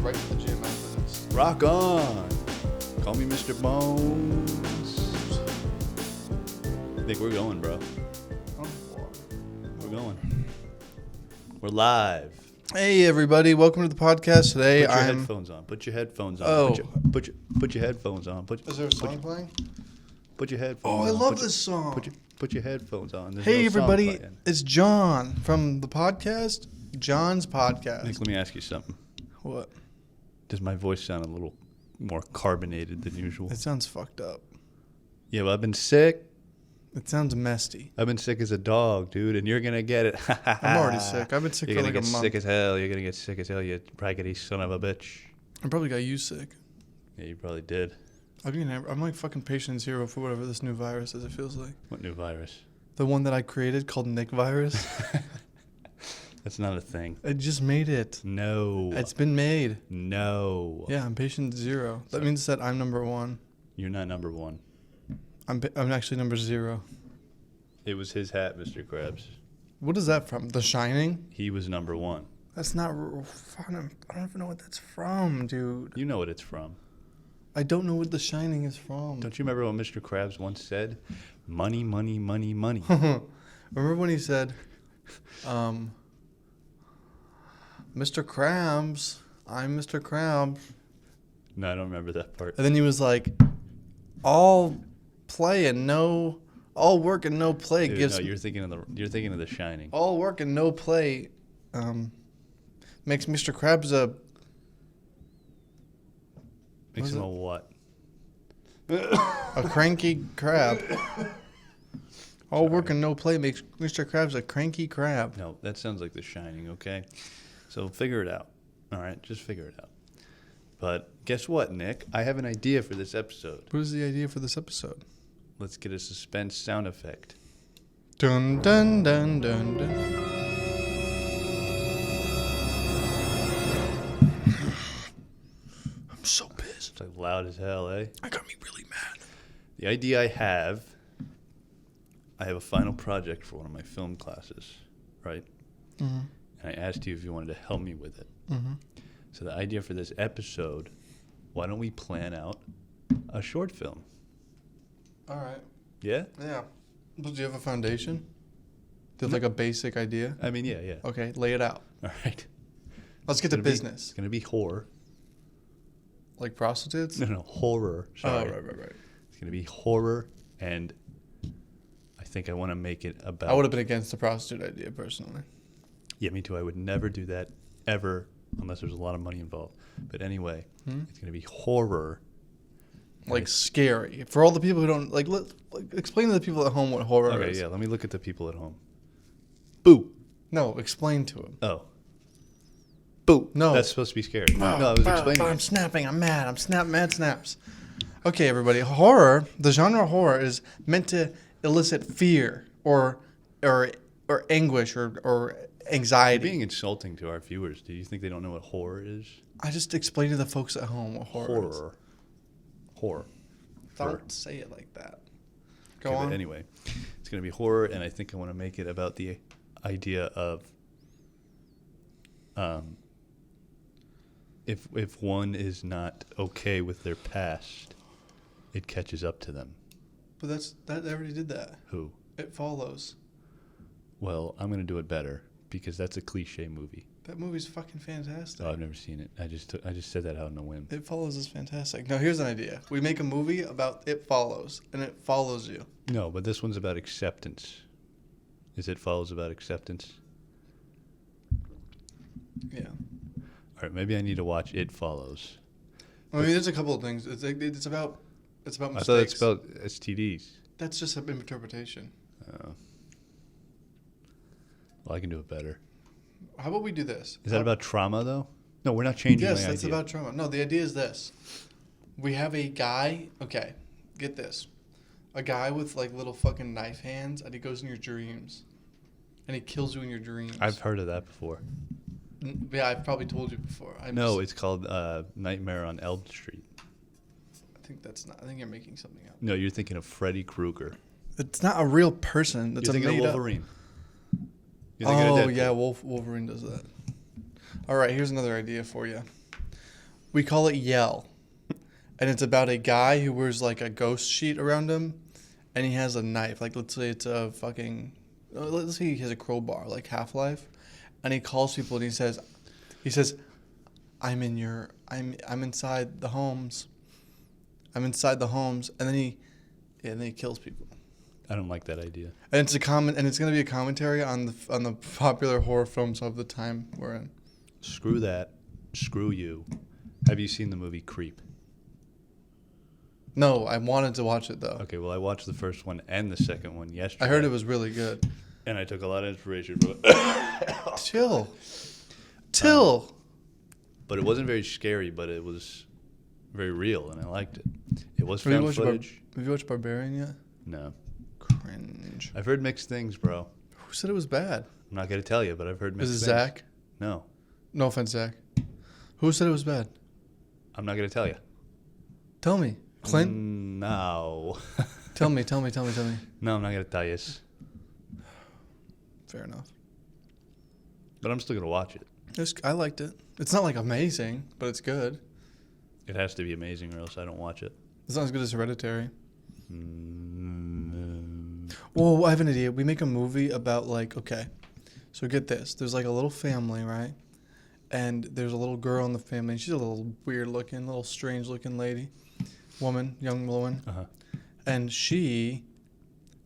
right to the gym after this. Rock on. Call me Mr. Bones. I think we're going, bro. We're going. We're live. Hey everybody, welcome to the podcast today. Put your headphones on. Put your headphones on. Oh. Put your headphones on. Is there a song playing? Put your headphones on. Oh, I love this song. Put your headphones on. There's Hey no song everybody, playing. it's John from the podcast, John's Podcast. Nick, let me ask you something. What? Does my voice sound a little more carbonated than usual? It sounds fucked up. Yeah, well, I've been sick. It sounds mesty. I've been sick as a dog, dude, and you're going to get it. I'm already sick. I've been sick You're for gonna like a get month. sick as hell. You're going to get sick as hell, you raggedy son of a bitch. I probably got you sick. Yeah, you probably did. I'm like fucking patient zero for whatever this new virus is, it feels like. What new virus? The one that I created called Nick virus. That's not a thing. I just made it. No. It's been made. No. Yeah, I'm patient zero. That Sorry. means that I'm number one. You're not number one. I'm actually number zero. It was his hat, Mr. Krabs. What is that from? The Shining? He was number one. That's not fun. I don't even know what that's from, dude. You know what it's from. I don't know what The Shining is from. Don't you remember what Mr. Krabs once said? Money, money, money, money. Remember when he said, Mr. Krabs, I'm Mr. Krabs. No, I don't remember that part. And then he was like, all play and no, all work and no play Dude, gives. no, you're thinking of The Shining. All work and no play makes Mr. Krabs a. Makes him a what? A cranky crab. All work and no play makes Mr. Krabs a cranky crab. No, that sounds like The Shining, okay? So figure it out. All right, just figure it out. But guess what, Nick? I have an idea for this episode. What is the idea for this episode? Let's get a suspense sound effect. Dun dun dun dun dun. I'm so pissed. It's like loud as hell, eh? That got me really mad. The idea I have a final project for one of my film classes, right? Mm-hmm. And I asked you if you wanted to help me with it. Mm-hmm. So the idea for this episode, why don't we plan out a short film? All right. Yeah? Yeah. But do you have a foundation? Do you have like a basic idea? I mean, yeah. Okay, lay it out. All right. Let's get to It's business. going to be horror. Like prostitutes? No, horror. Sorry. Oh, right. It's going to be horror, and I think I want to make it about... I would have been against the prostitute idea, personally. Yeah, me too. I would never do that, ever, unless there's a lot of money involved. But anyway, It's going to be horror. Like scary. For all the people who don't... Like, explain to the people at home what horror Okay, is. yeah, let me look at the people at home. Boo! No, explain to them. Oh. Boo! No. That's supposed to be scary. No, I was explaining I'm it. snapping. I'm mad. mad snaps. Okay, everybody. Horror, the genre horror is meant to elicit fear or anguish or anxiety. You're being insulting to our viewers. Do you think they don't know what horror is? I just explained to the folks at home what horror is. Horror. Don't say it like that. Go Okay, on. but anyway, it's going to be horror, and I think I want to make it about the idea of if one is not okay with their past, it catches up to them. But that already did that. Who? It Follows. Well, I'm going to do it better because that's a cliche movie. That movie's fucking fantastic. Oh, I've never seen it. I just said that out on a whim. It Follows is fantastic. Now, here's an idea. We make a movie about It Follows, and it follows you. No, but this one's about acceptance. Is It Follows about acceptance? Yeah. All right, maybe I need to watch It Follows. I mean, there's a couple of things. It's about mistakes. I thought it's about STDs. That's just an interpretation. Well, I can do it better. How about we do this? Is that about trauma, though? No, we're not changing Yes, my that's idea. about trauma. No, the idea is this. We have a guy. Okay, get this. A guy with like little fucking knife hands, and he goes in your dreams, and he kills you in your dreams. I've heard of that before. Yeah, I've probably told you before. It's called Nightmare on Elm Street. I think that's not. I think you're making something up. No, you're thinking of Freddy Krueger. It's not a real person. It's You're thinking made of up. Wolverine. You're thinking of Oh Deadpool. yeah, Wolverine does that. All right, here's another idea for you. We call it Yell. And it's about a guy who wears like a ghost sheet around him, and he has a knife. Like, let's say it's a fucking, let's say he has a crowbar, like Half-Life, and he calls people and he says, I'm inside the homes. I'm inside the homes, and then he kills people. I don't like that idea. And it's gonna be a commentary on the popular horror films of the time we're in. Screw that. Screw you. Have you seen the movie Creep? No, I wanted to watch it though. Okay, well, I watched the first one and the second one yesterday. I heard it was really good. And I took a lot of inspiration from it. Till. But it wasn't very scary, but it was very real, and I liked it. It was Have you found watched footage. Have you watched Barbarian yet? No. Cringe. I've heard mixed things, bro. Who said it was bad? I'm not going to tell you, but I've heard mixed Is it things. Zach? No. No offense, Zach. Who said it was bad? I'm not going to tell you. Tell me. Clint? No. Tell me. No, I'm not going to tell you. Fair enough. But I'm still going to watch it. I liked it. It's not like amazing, but it's good. It has to be amazing or else I don't watch it. It's not as good as Hereditary. Mm, Well, I have an idea. We make a movie about okay, so get this. There's like a little family, right? And there's a little girl in the family. She's a little weird looking, little strange looking young woman. Uh-huh. And she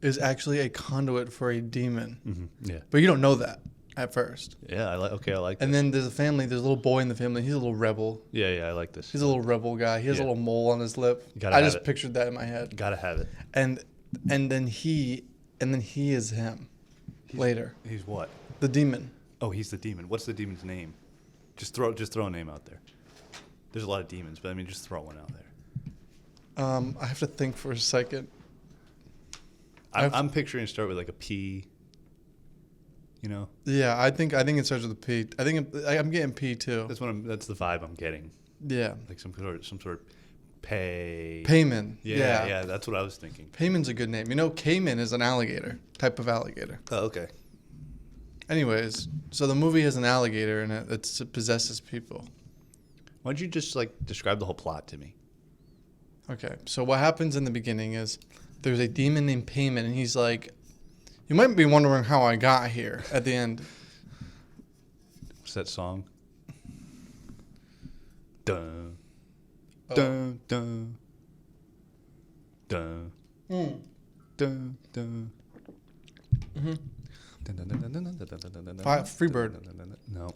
is actually a conduit for a demon. Mm-hmm. Yeah. But you don't know that at first. Yeah, I like that. And then there's a little boy in the family. He's a little rebel. Yeah, I like this. He's a little rebel guy. He has a little mole on his lip. Gotta I have just it. pictured that in my head. Gotta have it. And then he is him later. He's what? The demon. Oh, he's the demon. What's the demon's name? Just throw a name out there. There's a lot of demons, but I mean, just throw one out there. I have to think for a second. I'm picturing start with like a P. You know. Yeah, I think it starts with a P. I think I'm getting P too. That's the vibe I'm getting. Yeah. Like some sort of pay. Payman. Yeah, that's what I was thinking. Payman's a good name. You know, Cayman is an alligator type of alligator. Oh, okay. Anyways, so the movie has an alligator in it that possesses people. Why don't you just describe the whole plot to me? Okay, so what happens in the beginning is there's a demon named Payman, and he's like, you might be wondering how I got here at the end. What's that song? Dun, Oh. dun, dun, dun, Mm. dun, dun. Mm-hmm. Freebird. No.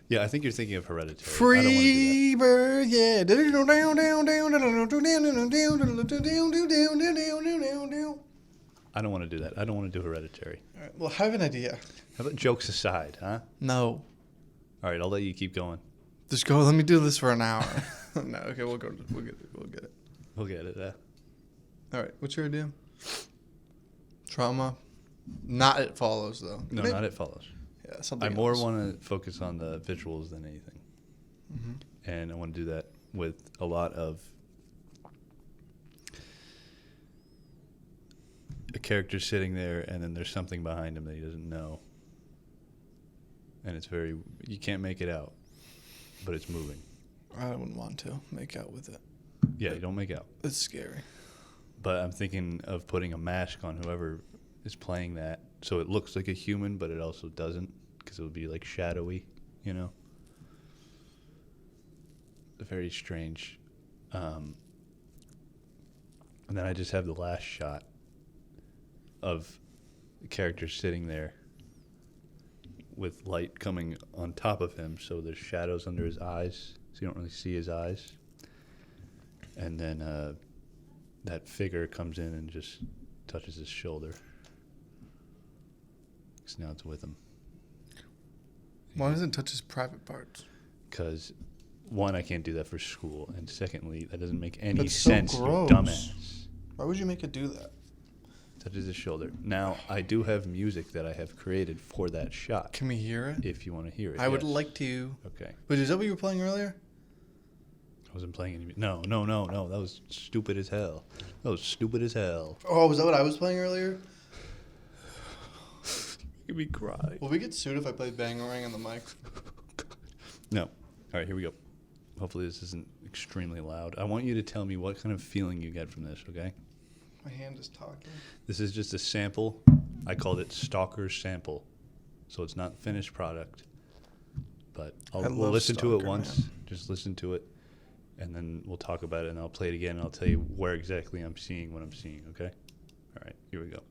Yeah, I think you're thinking of Hereditary. Freebird, yeah. I don't want to do that. I don't want to do Hereditary. All right, well, I have an idea. How about jokes aside, huh? No. All right, I'll let you keep going. Just go, let me do this for an hour. No, okay, we'll get it. We'll get it. All right, what's your idea? Trauma? Not It Follows, though. No, Maybe- not It Follows. Yeah, something I more else. want to focus on the visuals than anything. Mm-hmm. And I want to do that with a lot of a character sitting there, and then there's something behind him that he doesn't know. And you can't make it out, but it's moving. I wouldn't want to make out with it. Yeah, you don't make out. It's scary. But I'm thinking of putting a mask on whoever is playing that, so it looks like a human, but it also doesn't, because it would be shadowy, you know? Very strange. And then I just have the last shot of the character sitting there with light coming on top of him, so there's shadows under his eyes, so you don't really see his eyes. And then that figure comes in and just touches his shoulder. Because now it's with him. Why doesn't it touch his private parts? Because, one, I can't do that for school, and secondly, that doesn't make any That's so sense, you gross. dumbass. Why would you make it do that? Touches his shoulder. Now, I do have music that I have created for that shot, Can we hear it? if you want to hear it. I would yes. like to. Okay. But is that what you were playing earlier? I wasn't playing any. No. That was stupid as hell. Oh, was that what I was playing earlier? Make me cry. Will we get sued if I play Bangarang on the mic? No. All right, here we go. hopefully this isn't extremely loud. I want you to tell me what kind of feeling you get from this, okay? My hand is talking. This is just a sample. I called it Stalker's Sample. So it's not finished product. But we'll love listen to it Stalker, once. man. Just listen to it. And then we'll talk about it, and I'll play it again, and I'll tell you where exactly I'm seeing what I'm seeing, okay? All right, here we go.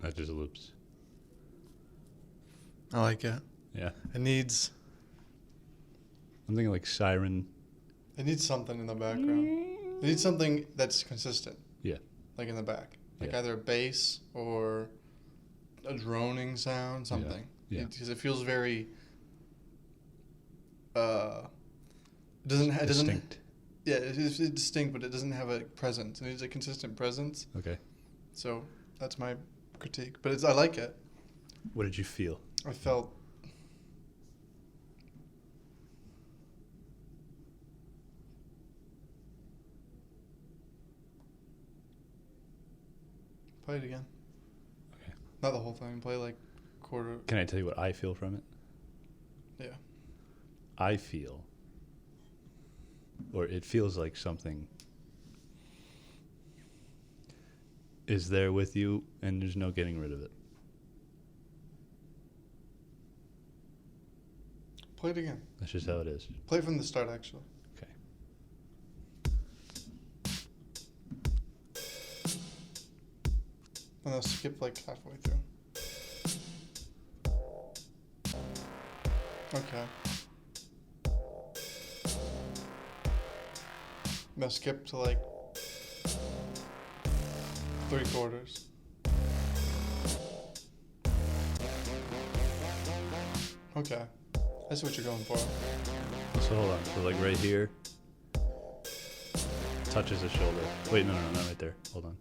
That just loops. I like it. Yeah. It needs I'm thinking like siren. something in the background. It needs something that's consistent. Yeah. Like in the back. Like Yeah. either a bass or a droning sound, something. Yeah. Because it feels very it doesn't Distinct. yeah, it's distinct, but it doesn't have a presence. It needs a consistent presence. Okay. So that's my critique. But I like it. What did you feel? I felt play it again. Okay. Not the whole thing. Play like quarter. Can I tell you what I feel from it? Yeah. I feel, or it feels like something is there with you and there's no getting rid of it. Play it again. That's just how it is. Play it from the start, actually. Okay. And I'll skip like halfway through. Okay. Now skip to like 3/4. Okay. I see what you're going for. So hold on. So like right here, touches the shoulder. Wait, no, not right there. Hold on.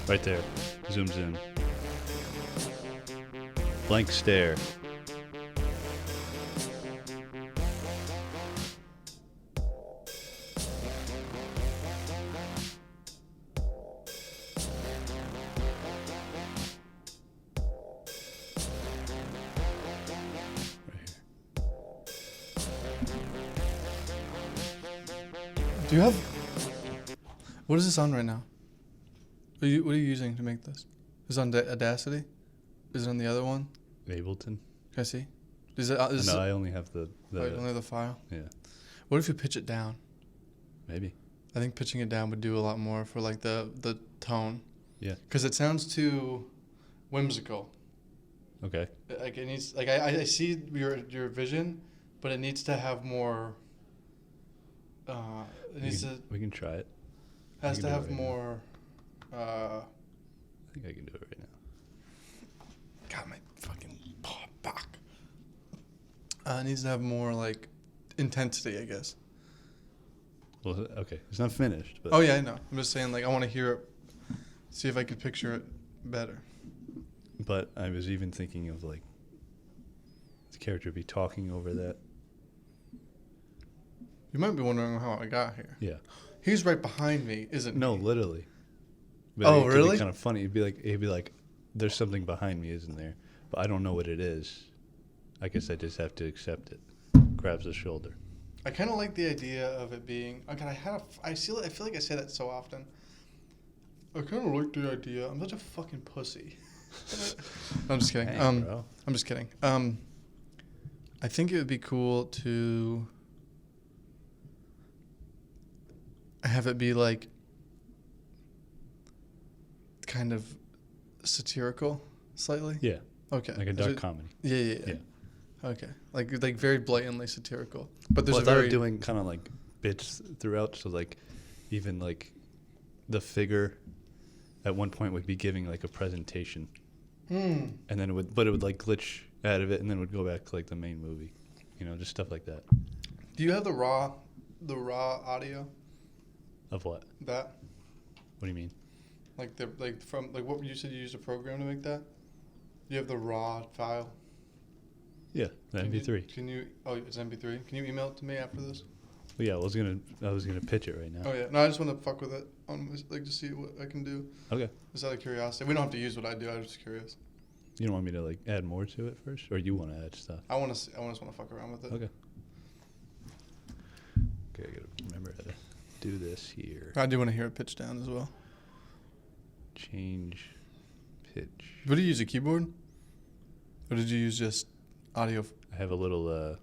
Right there. Zooms in. Blank stare. Do you have... What is this on right now? What are you using to make this? Is it on Audacity? Is it on the other one? Ableton? Can I see? Is it... No, I only have the only the file? yeah, What if you pitch it down? maybe. I think pitching it down would do a lot more for like the tone. Yeah. Because it sounds too whimsical. Okay. Like it needs... Like I see your vision, but it needs to have more... it needs to... We can try it. Has we to can do have it right more... I think I can do it right now. God, my fucking back. It needs to have more like intensity, I guess. Well, okay. It's not finished, but Oh yeah, I know. I'm just saying, like, I want to hear it, see if I can picture it better. But I was even thinking of like the character be talking over that. You might be wondering how I got here. Yeah. He's right behind me, isn't No, he? literally. But Oh, it could really? be kind of funny. He'd be like, there's something behind me, isn't there? But I don't know what it is. I guess I just have to accept it. Grabs the shoulder. I kind of like the idea of it being. Okay, I feel like I say that so often. I kind of like the idea. I'm such a fucking pussy. No, I'm just kidding. Dang, bro. I'm just kidding. I think it would be cool to have it be like kind of satirical, slightly. Yeah. Okay. Like a dark comedy. Yeah. Okay. Like very blatantly satirical, but there's Well, I a thought very of doing kind of like bits throughout. So like, even like, the figure, at one point would be giving like a presentation, and then it would like glitch out of it, and then would go back to like the main movie, just stuff like that. Do you have the raw audio? Of what? That What do you mean? like what you said you used a program to make that? You have the raw file. Yeah, the MP3. Can you? Oh, it's MP3. Can you email it to me after this? Well, yeah, I was gonna pitch it right now. Oh yeah. No, I just want to fuck with it like to see what I can do. Okay. Just out of curiosity. We don't have to use what I do. I was just curious. You don't want me to like add more to it first, or you want to add stuff? I just want to fuck around with it. Okay. Okay, I gotta remember how to do this here. I do want to hear it pitched down as well. Change pitch. What do you use, a keyboard? Or did you use just audio? I have a little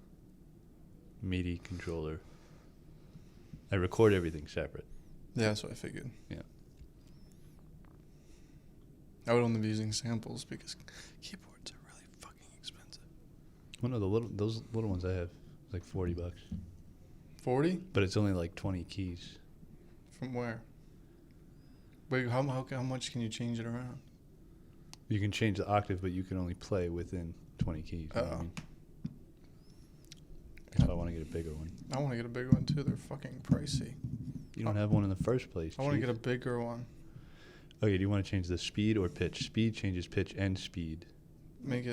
MIDI controller. I record everything separate. Yeah, that's what I figured. Yeah. I would only be using samples because keyboards are really fucking expensive. Well, no, those little ones I have is like $40, 40? but it's only like 20 keys. From where? Wait, how much can you change it around? You can change the octave, but you can only play within 20 keys. You know what I mean? That's why I want to get a bigger one. I want to get a bigger one too. They're fucking pricey. You don't have one in the first place. I want to Chief. get a bigger one. Okay, do you want to change the speed or pitch? Speed changes pitch and speed,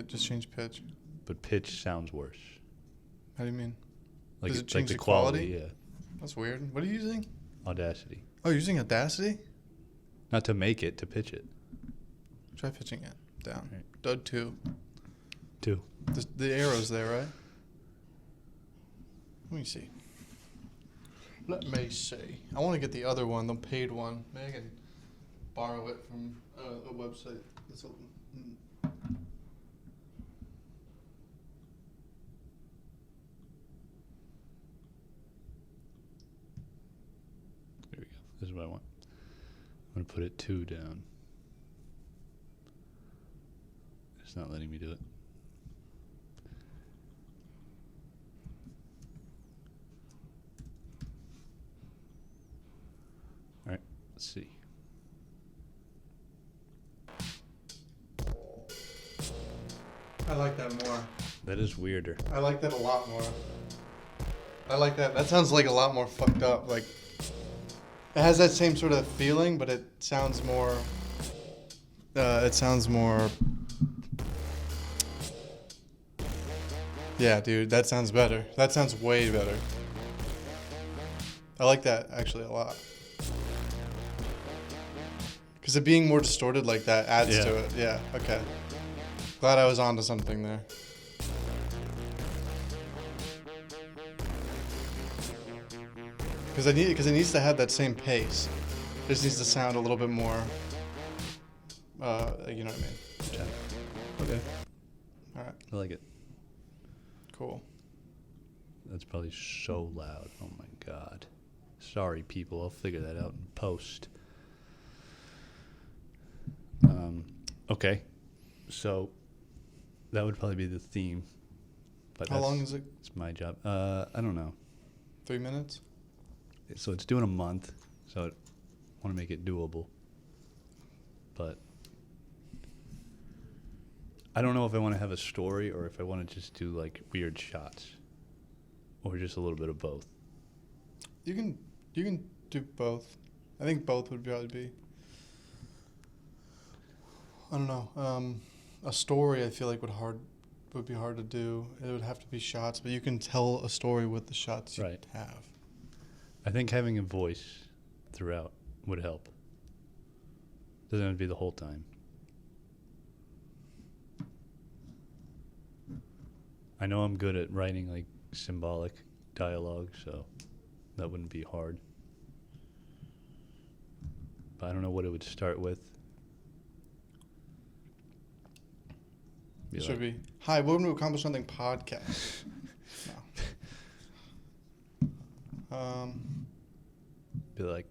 Just change pitch. but pitch sounds worse. How do you mean? Like Does it like change the the quality? quality? Yeah. That's weird. What are you using? Audacity. Oh, you're using Audacity? Not to make it, to pitch it. Try pitching it down. Right. Dud 2. 2. The arrow's there, right? Let me see. I want to get the other one, the paid one. Maybe I can borrow it from a website. That's open. There we go. This is what I want. I'm going to put it 2 down. It's not letting me do it. All right, let's see. I like that more. That is weirder. I like that a lot more. I like that. That sounds like a lot more fucked up. Like, it has that same sort of feeling, but it sounds more. Yeah, dude, that sounds better. That sounds way better. I like that actually a lot. Because it being more distorted like that adds Yeah. to it. Yeah, okay. Glad I was onto something there. Because it needs to have that same pace. It just needs to sound a little bit more. You know what I mean? Okay. All right. I like it. Cool. That's probably so loud. Oh my god. Sorry, people. I'll figure that out in post. Okay. So that would probably be the theme. But How long is it? It's my job. I don't know. 3 minutes? So it's doing a month. So I want to make it doable. But I don't know if I want to have a story or if I want to just do like weird shots. Or just a little bit of both. You can do both. I think both would probably be. I don't know. A story, I feel like would be hard to do. It would have to be shots, but you can tell a story with the shots you Right. have. I think having a voice throughout would help. Doesn't have to be the whole time. I know I'm good at writing like symbolic dialogue, so that wouldn't be hard. But I don't know what it would start with. It should be, hi, welcome to Accomplish Nothing podcast. No. Be like,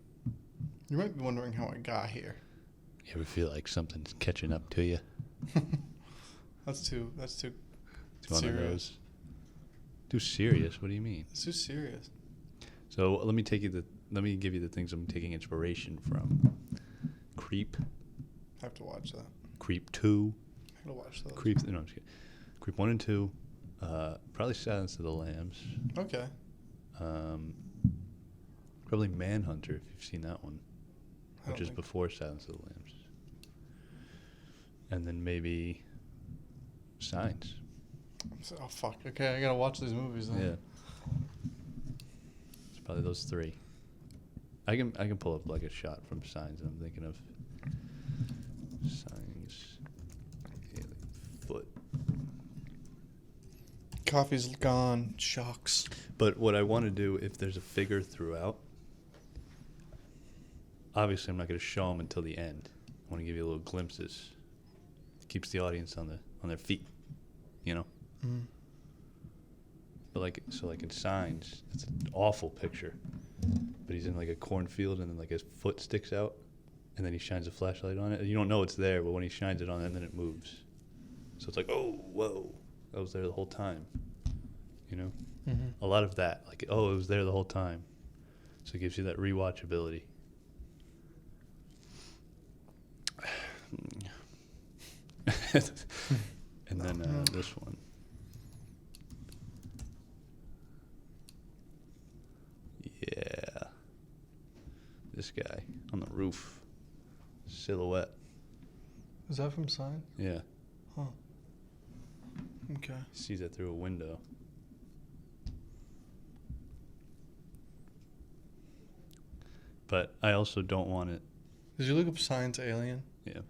You might be wondering how I got here. you ever feel like something's catching up to you? That's too It's one of serious. those. Too serious? What do you mean? It's too serious. So let me give you the things I'm taking inspiration from. Creep, I have to watch that. Creep 2, I gotta watch those. Creep 1 and 2, probably Silence of the Lambs, Okay. probably Manhunter if you've seen that one, I which don't is think- before Silence of the Lambs, and then maybe Signs. Oh fuck. Okay, I gotta watch these movies then. Yeah, it's probably those three. I can pull up like a shot from Signs that I'm thinking of. Signs, alien foot. Coffee's gone. Shucks. But what I want to do, if there's a figure throughout, obviously I'm not going to show them until the end. I want to give you little glimpses. It keeps the audience on their feet, you know. Mm. But like in Signs, it's an awful picture. But he's in like a cornfield, and then like his foot sticks out, and then he shines a flashlight on it. You don't know it's there, but when he shines it on it, then it moves. So it's like, oh, whoa, that was there the whole time. You know. Mm-hmm. A lot of that, like, oh, it was there the whole time. So it gives you that rewatchability. And then this one. Yeah. This guy on the roof. Silhouette. Is that from Sign? Yeah. Huh. Okay. Sees it through a window. But I also don't want it. Did you look up Signs Alien? Yeah.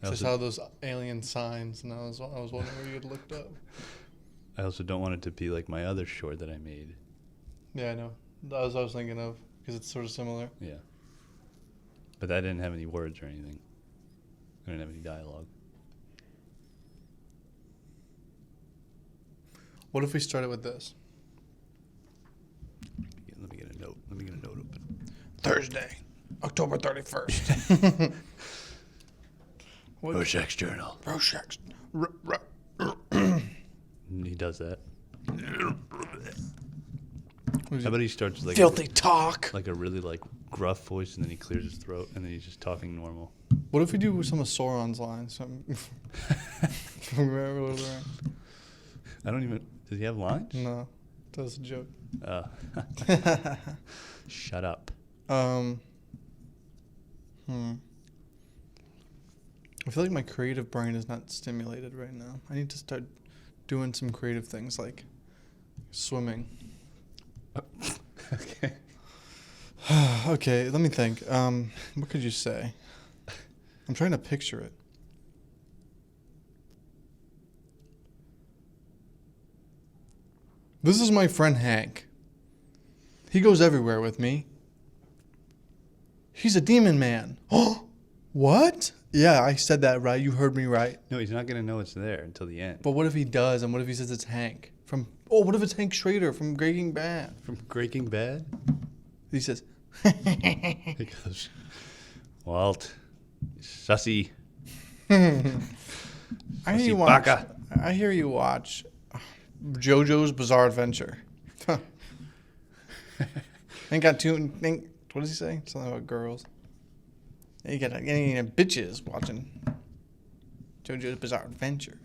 I just saw those alien signs, and I was wondering where you had looked up. I also don't want it to be like my other short that I made. Yeah, I know. That was what I was thinking of, because it's sort of similar. Yeah. But that didn't have any words or anything. I didn't have any dialogue. What if we started with this? Let me get a note. Let me get a note open. Thursday, October 31st. What? Rorschach's Journal. Rorschach's. He does that. What is How it? about he starts like Filthy talk. like a really like gruff voice, and then he clears his throat, and then he's just talking normal. What if we do some of Sauron's lines? Remember what it was? I don't even. Does he have lines? No, that was a joke. Shut up. I feel like my creative brain is not stimulated right now. I need to start doing some creative things like swimming. Okay. Okay, let me think. What could you say? I'm trying to picture it. This is my friend Hank. He goes everywhere with me. He's a demon man. Oh, what? Yeah, I said that right. You heard me right. No, he's not gonna know it's there until the end. But what if he does? And what if he says it's Hank from? Oh, what if it's Hank Schrader from Breaking Bad? From Breaking Bad, He says, he goes, Walt, sussy. I hear you watch. I hear you watch JoJo's Bizarre Adventure. Ain't got two. What does he say? Something about girls. You got any bitches watching JoJo's Bizarre Adventure.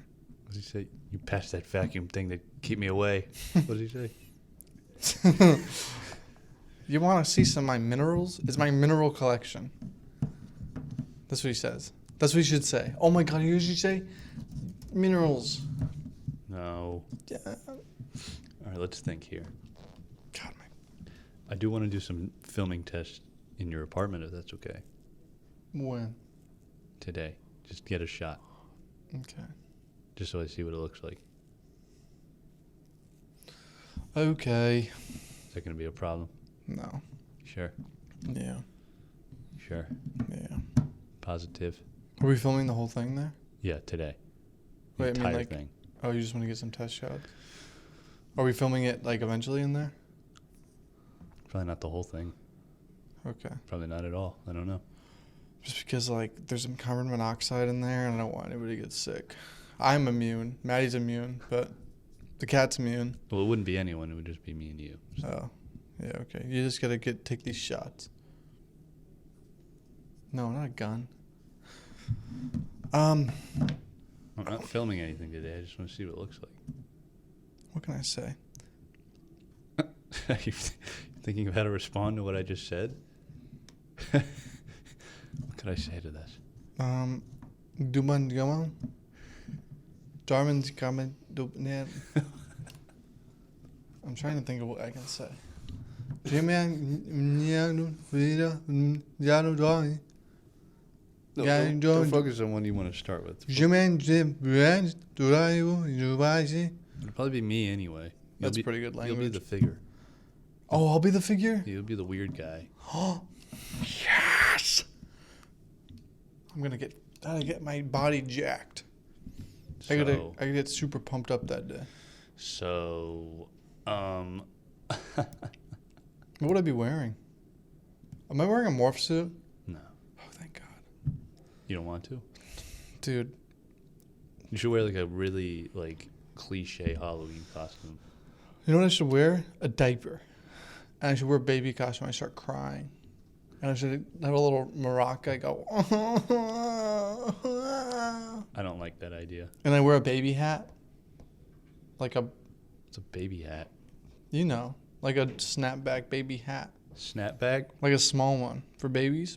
What does he say? You passed that vacuum thing to keep me away. What does he say? You want to see some of my minerals? It's my mineral collection. That's what he says. That's what he should say. Oh my God, you usually say, Minerals. No. Yeah. All right, let's think here. God, man. I do want to do some filming tests in your apartment, if that's okay. When? Today. Just get a shot. Okay. Just so I see what it looks like. Okay. Is that going to be a problem? No. Sure. Yeah. Sure. Yeah. Positive. Are we filming the whole thing there? Yeah, today. The Wait, I mean, entire like- thing. Oh, you just want to get some test shots? Are we filming it, like, eventually in there? Probably not the whole thing. Okay. Probably not at all. I don't know. Just because, like, there's some carbon monoxide in there, and I don't want anybody to get sick. I'm immune. Maddie's immune, but the cat's immune. Well, it wouldn't be anyone. It would just be me and you. So. Oh. Yeah, okay. You just gotta take these shots. No, not a gun. I'm not filming anything today. I just want to see what it looks What can I say? like. You're thinking of how to respond to what I just said? What could I say to this? Duman Gaman? Darman's coming. I'm trying to think of what I can say. No, Yeah, don't don't- focus on one you want to start with. It'll probably be me anyway. That's pretty good You'll be language. the figure. Oh, I'll be the figure? You'll be the weird guy. Yes! I'm gonna get my body jacked. I gotta get super pumped up that day. What would I be wearing? Am I wearing a morph suit? No, Oh, thank God. you don't want to. Dude, You should wear like a really like cliche Halloween costume. you know what I should wear? A diaper. And I should wear a baby costume when I start crying. And I should have a little maraca go. I don't like that idea. And I wear a baby hat. Like It's a baby hat. you know, like a snapback baby hat. Snapback? Like a small one for babies.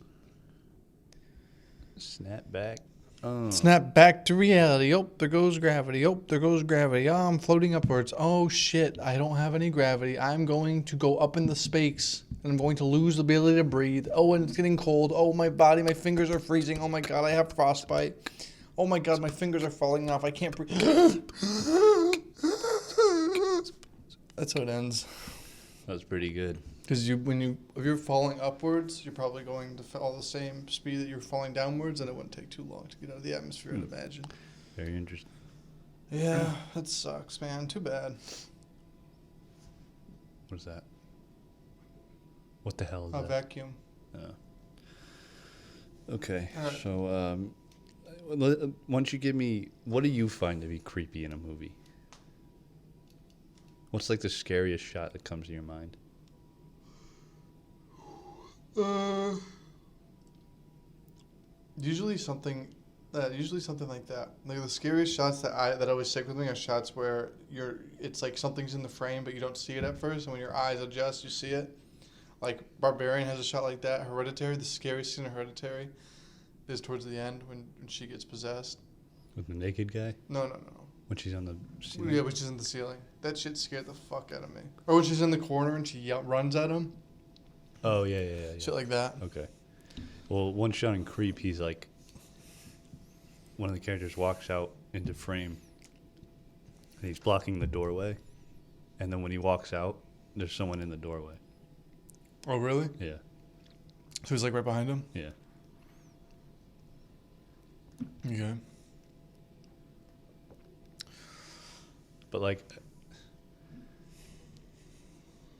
Snapback? Oh. Snap back to reality. Oh, there goes gravity. Oh, there goes gravity. Oh, I'm floating upwards. Oh, shit. I don't have any gravity. I'm going to go up in the space. And I'm going to lose the ability to breathe. Oh, and it's getting cold. Oh, my body, my fingers are freezing. Oh, my God, I have frostbite. Oh, my God, my fingers are falling off. I can't breathe. That's how it ends. That was pretty good. Because if you're falling upwards, you're probably going to fall the same speed that you're falling downwards, and it wouldn't take too long to get out of the atmosphere, I'd imagine. Very interesting. Yeah, that sucks, man. Too bad. What is that? What the hell is A that? vacuum. Okay, All right. so once you give me, what do you find to be creepy in a movie? What's like the scariest shot that comes to your mind? Usually something like that. Like the scariest shots that always stick with me are shots where it's like something's in the frame but you don't see it at first, and when your eyes adjust, you see it. Like Barbarian has a shot like that. Hereditary, the scariest scene in Hereditary is towards the end when she gets possessed. With the naked guy? No. When she's on the ceiling? Yeah, when she's in the ceiling. That shit scared the fuck out of me. Or when she's in the corner and she runs at him. Oh, yeah. Shit like that. Okay. Well, one shot in Creep, he's like, one of the characters walks out into frame, and he's blocking the doorway, and then when he walks out, there's someone in the doorway. Oh, really? Yeah, So he's like right behind him? yeah. Okay. But like,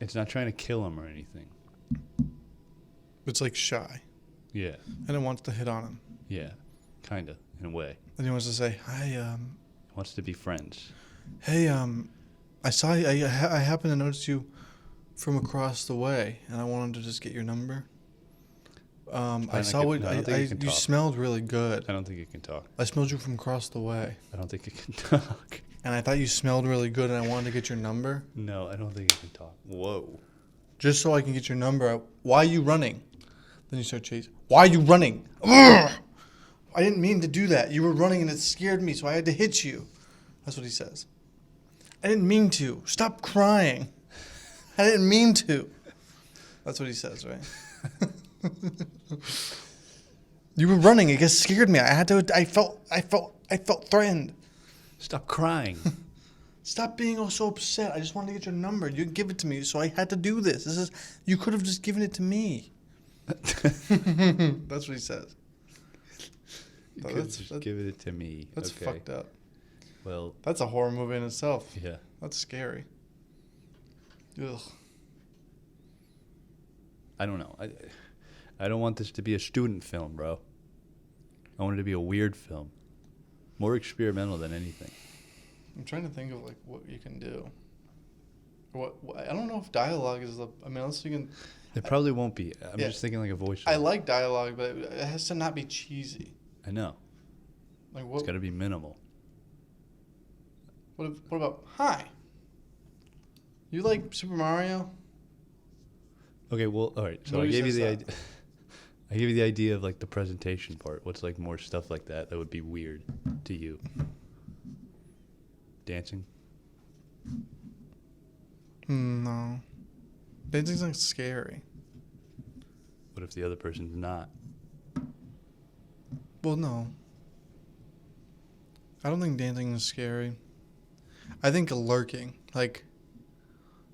it's not trying to kill him or anything. It's like shy. Yeah, And it wants to hit on him. yeah, kind of, in a way. And he wants to say, hi, He wants to be friends. hey, I saw you, I happened to notice you from across the way, and I wanted to just get your number. I saw I what, don't think it can you talk. smelled really good. I don't think it can talk. I smelled you from across the way. I don't think it can talk. And I thought you smelled really good, and I wanted to get your number. No, I don't think it can talk. Whoa. Just so I can get your number. Why are you running? Then you start chasing. Why are you running? Ugh! I didn't mean to do that. You were running and it scared me, so I had to hit you. That's what he says. I didn't mean to. Stop crying. I didn't mean to. That's what he says, right? You were running. It just scared me. I felt threatened. Stop crying. Stop being so upset. I just wanted to get your number. You give it to me, so I had to do this. You could have just given it to me. That's what he says. You could have just given it to me. That's fucked up. Well, that's a horror movie in itself. Yeah. That's scary. Ugh. I don't know. I don't want this to be a student film, bro. I want it to be a weird film. More experimental than anything. I'm trying to think of like what you can do. What I don't know if dialogue is the. I mean, unless you can. It probably won't be. I'm just thinking like a voiceover. I like dialogue, but it has to not be cheesy. I know. Like what? It's got to be minimal. What about hi? You like Super Mario? Okay, well, all right. So I gave you the idea. I gave you the idea of like the presentation part. What's like more stuff like that would be weird to you? Dancing? No. Dancing's like scary. What if the other person's not? Well, no. I don't think dancing is scary. I think lurking, like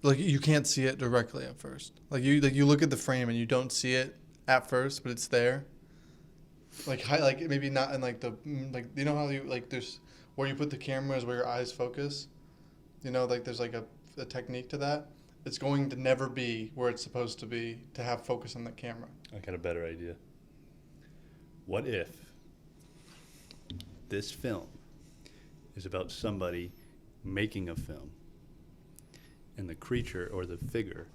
you can't see it directly at first. Like you look at the frame and you don't see it at first, but it's there. Like maybe not in like you know how you like there's where you put the camera is where your eyes focus. You know, like there's like a technique to that. It's going to never be where it's supposed to be to have focus on the camera. I got a better idea. What if this film is about somebody making a film and the creature or the figure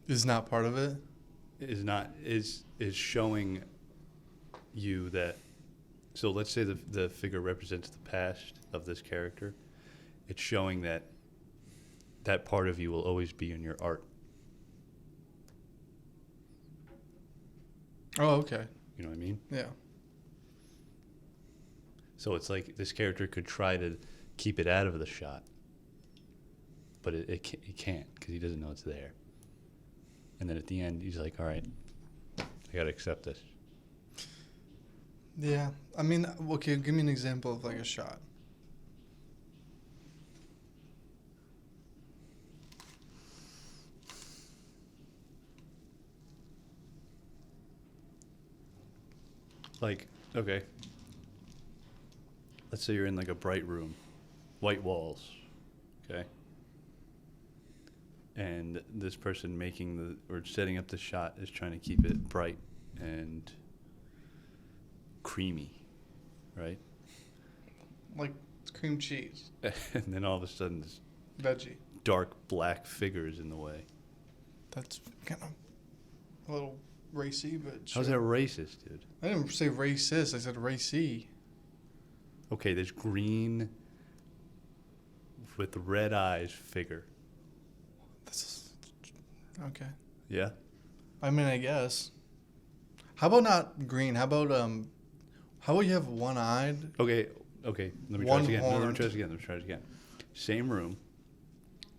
Is not part of it? is showing you that. So let's say the figure represents the past of this character. It's showing that part of you will always be in your art. Oh, okay. You know what I mean? Yeah. So it's like this character could try to keep it out of the shot, but he can't because he doesn't know it's there. And then at the end, he's like, all right, I got to accept this. Yeah. I mean, okay, give me an example of like a shot. Like, okay. Let's say you're in like a bright room, white walls, okay? And this person making or setting up the shot is trying to keep it bright and creamy, right? Like cream cheese. And then all of a sudden this Veggie. dark black figure is in the way. That's kind of a little racy, but sure. How's that racist, dude? I didn't say racist. I said racy. Okay, this green with red eyes figure. Okay. Yeah? I mean, I guess. How about not green? How about you have one-eyed? Okay. Let me try this again. No, let me try this again. Same room,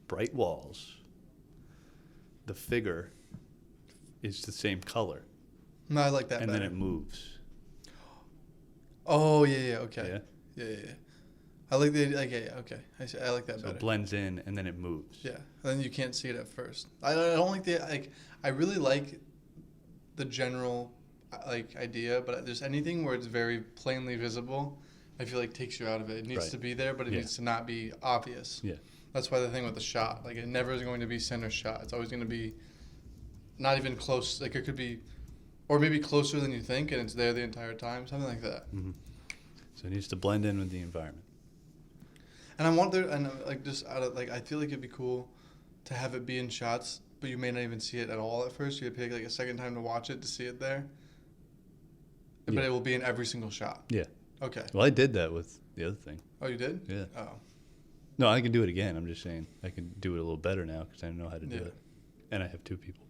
bright walls. The figure is the same color. No, I like that and better. Then it moves. Oh, yeah, okay. Yeah? Yeah. I like the okay. I like that So better. it blends in and then it moves. Yeah, and then you can't see it at first. I don't like I really like the general idea, but just anything where it's very plainly visible, I feel like takes you out of it. It needs to be there, but it needs to not be obvious. Yeah. That's why the thing with the shot, like it never is going to be center shot. It's always going to be not even close. Like it could be, or maybe closer than you think, and it's there the entire time. Something like that. Mm-hmm. So it needs to blend in with the environment. And I want there, and like just out of I feel like it'd be cool to have it be in shots, but you may not even see it at all at first. You would take like a second time to watch it to see it there. Yeah. But it will be in every single shot. Yeah. Okay. Well, I did that with the other thing. Oh, you did? Yeah. Oh. No, I can do it again. I'm just saying I can do it a little better now because I know how to do it. And I have two people.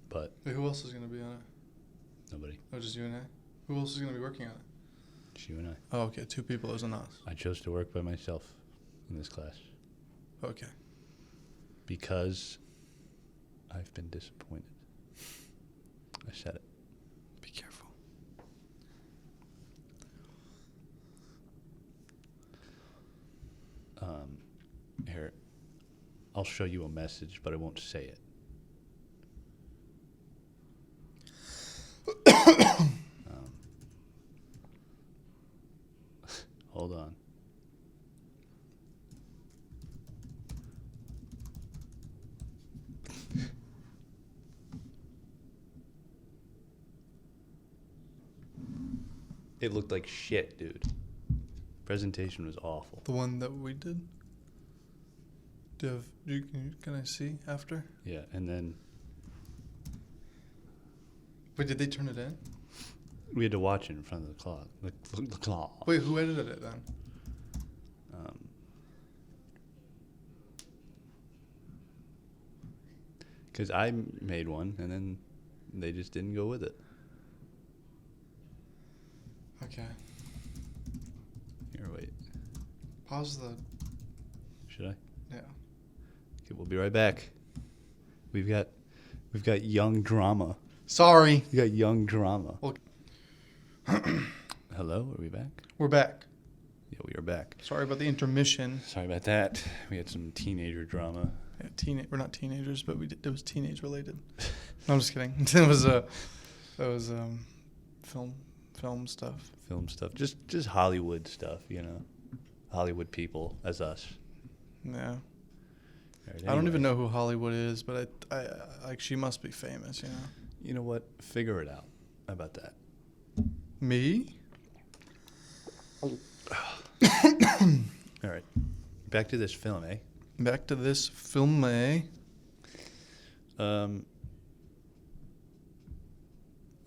But Wait, who else is gonna be on it? nobody. Oh, just you and I. Who else is gonna be working on it? Just you and I. Oh, okay. 2 people isn't us. I chose to work by myself in this class Okay. because I've been disappointed. I said it. Be careful. Here, I'll show you a message, but I won't say it. Hold on. It looked like shit, dude. Presentation was awful. The one that we did. Can I see after? Yeah, and then Wait, did they turn it in? we had to watch it in front of the clock. The clock. Wait, who edited it then? Because I made one, and then they just didn't go with it. Okay. Here, wait. Pause the. Should I? Yeah. Okay, we'll be right back. We've got young drama. Sorry. We got young drama. Well- Hello, are we back? We're back. Yeah, we are back. Sorry about the intermission. Sorry about that. We had some teenager drama. Yeah, we're not teenagers, but it was teenage related. No, I'm just kidding. It was film stuff. Film stuff. Just Hollywood stuff, you know. Hollywood people as us. Yeah. All right, I don't even anyway. know who Hollywood is, but I like she must be famous, you know. You know what? Figure it out. How about that? Me? All right. Back to this film, eh? Back to this film, eh?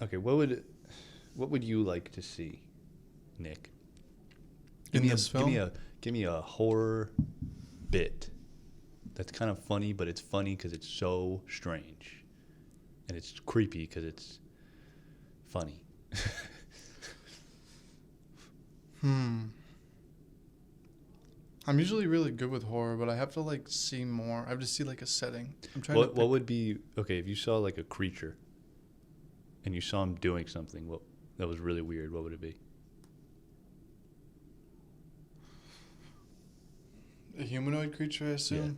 Okay, what would you like to see, Nick? In this film? Give me a horror bit that's kind of funny, but it's funny because it's so strange, and it's creepy because it's funny. I'm usually really good with horror, but I have to like see more. I have to see like a setting. I'm trying What would be okay if you saw like a creature, and you saw him doing something that was really weird? What would it be? a humanoid creature, I assume.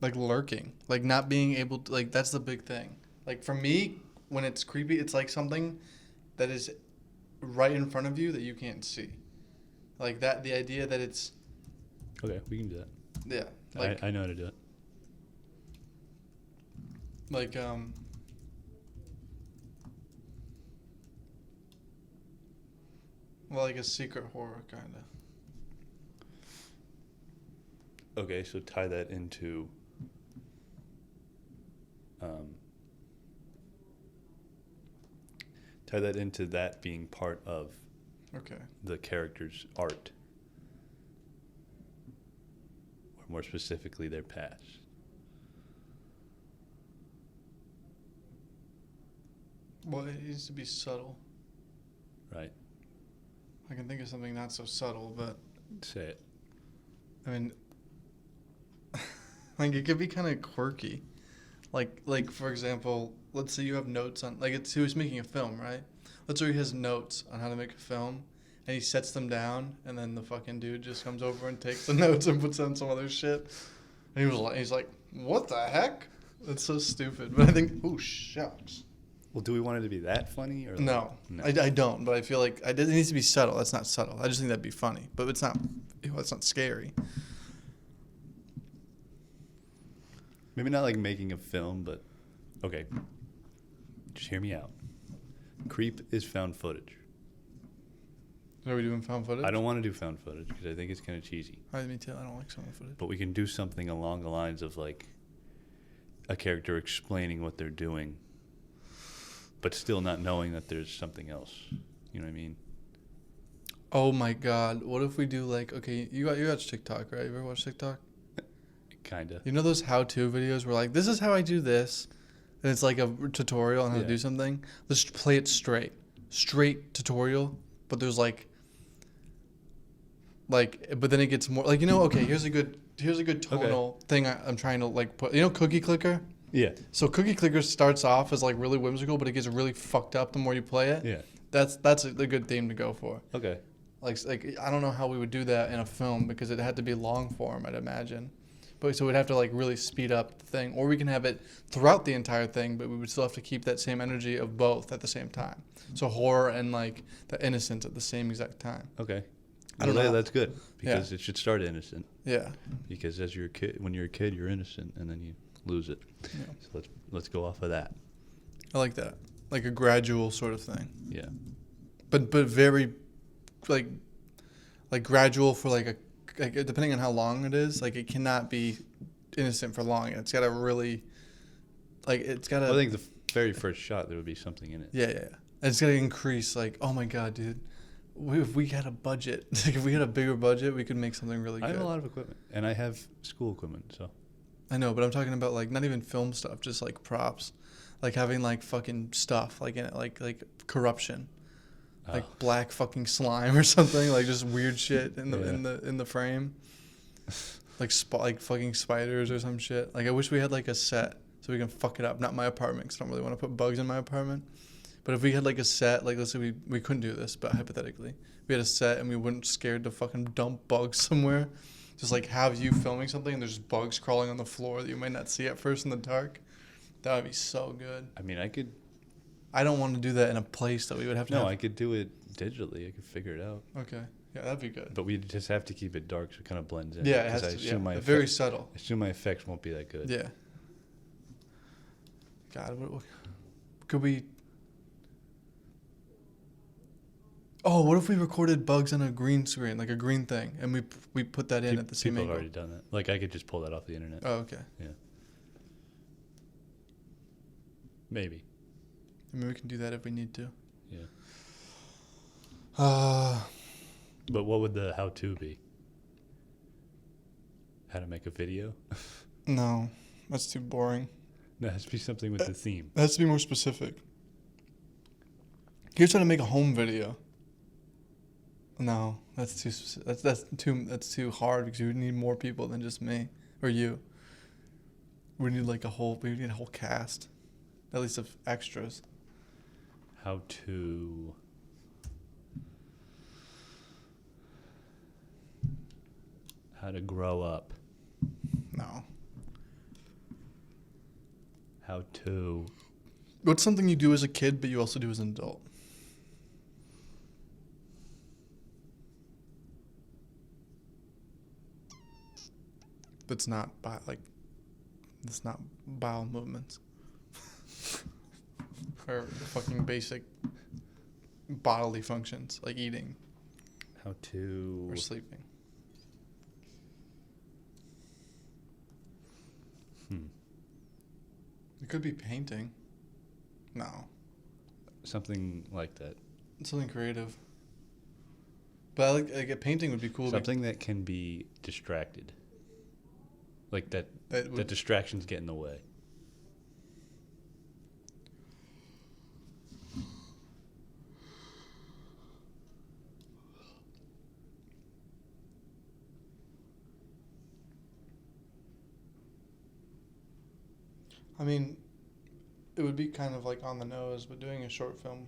Like lurking, like not being able to, like that's the big thing. Like for me, when it's creepy, it's like something that is right in front of you that you can't see. Like that, the idea that it's Okay, we can do that. yeah, like I know how to do it. like well, like a secret horror kind of. Okay, so tie that into that being part of Okay. the character's art, or more specifically, their past. Well, it needs to be subtle. Right? I can think of something not so subtle, but Say it. I mean, like it could be kind of quirky. Like for example, let's say you have notes on like he was making a film, right? Let's say he has notes on how to make a film, and he sets them down, and then the fucking dude just comes over and takes the notes and puts on some other shit. And he's like, what the heck? That's so stupid. But I think, oh shucks. Well, do we want it to be that funny or No, No. I don't. But I feel like it needs to be subtle. That's not subtle. I just think that'd be funny, but it's not. It's not scary. Maybe not like making a film, but okay. Just hear me out. Creep is found footage. Are we doing found footage? I don't want to do found footage because I think it's kind of cheesy. Me too. I don't like found footage. But we can do something along the lines of like a character explaining what they're doing, but still not knowing that there's something else. You know what I mean? Oh my God! What if we do like okay? You watch TikTok, right? You ever watch TikTok? Kinda. You know those how-to videos where like, this is how I do this, and it's like a tutorial on how to do something. Let's play it straight tutorial. But there's like, but then it gets more like, Okay, here's a good tonal thing I'm trying to like put. Cookie Clicker. Yeah. So Cookie Clicker starts off as like really whimsical, but it gets really fucked up the more you play it. Yeah. That's a good theme to go for. Okay. Like I don't know how we would do that in a film because it had to be long form, I'd imagine. But so we'd have to like really speed up the thing, or we can have it throughout the entire thing, but we would still have to keep that same energy of both at the same time. So horror and like the innocence at the same exact time. Okay. I don't know. That's good because it should start innocent. Yeah. Because when you're a kid, you're innocent, and then you lose it. Yeah. So let's go off of that. I like that, like a gradual sort of thing. Yeah. But very, like gradual for like depending on how long it is, like it cannot be innocent for long. It's got to really, it's got to. I think the very first shot there would be something in it. Yeah. And it's got to increase. Like, oh my god, dude. If we had a budget, like if we had a bigger budget, we could make something really good. I have a lot of equipment, and I have school equipment, so. I know, but I'm talking about like not even film stuff, just like props, like having like fucking stuff like in it, like corruption, like black fucking slime or something, like just weird shit in the frame, like fucking spiders or some shit. Like I wish we had like a set so we can fuck it up. Not my apartment, 'cause I don't really want to put bugs in my apartment. But if we had like a set, like let's say we couldn't do this, but hypothetically, we had a set and we weren't scared to fucking dump bugs somewhere, just like have you filming something and there's bugs crawling on the floor that you might not see at first in the dark, that would be so good. I mean, I could. I don't want to do that in a place that we would have to. No, I could do it digitally. I could figure it out. Okay, yeah, that'd be good. But we just have to keep it dark so it kind of blends in. Yeah, it has to. Very subtle. I assume my effects won't be that good. Yeah. God, what could we? Oh, what if we recorded bugs on a green screen, like a green thing, and we put that in at the same angle? People have already done that. Like, I could just pull that off the internet. Oh, okay. Yeah. Maybe. I mean, we can do that if we need to. Yeah. Uh, But what would the how-to be? How to make a video? No, that's too boring. No, it has to be something with the theme. It has to be more specific. Here's how to make a home video. No, that's too hard because you would need more people than just me or you. We need a whole cast, at least of extras. How to grow up. No. What's something you do as a kid but you also do as an adult? It's not bowel movements or fucking basic bodily functions like eating or sleeping. It could be painting. No. Something like that. Something creative. But I like a painting would be cool. Something that can be distracted. Like that distractions get in the way. I mean, it would be kind of like on the nose, but doing a short film,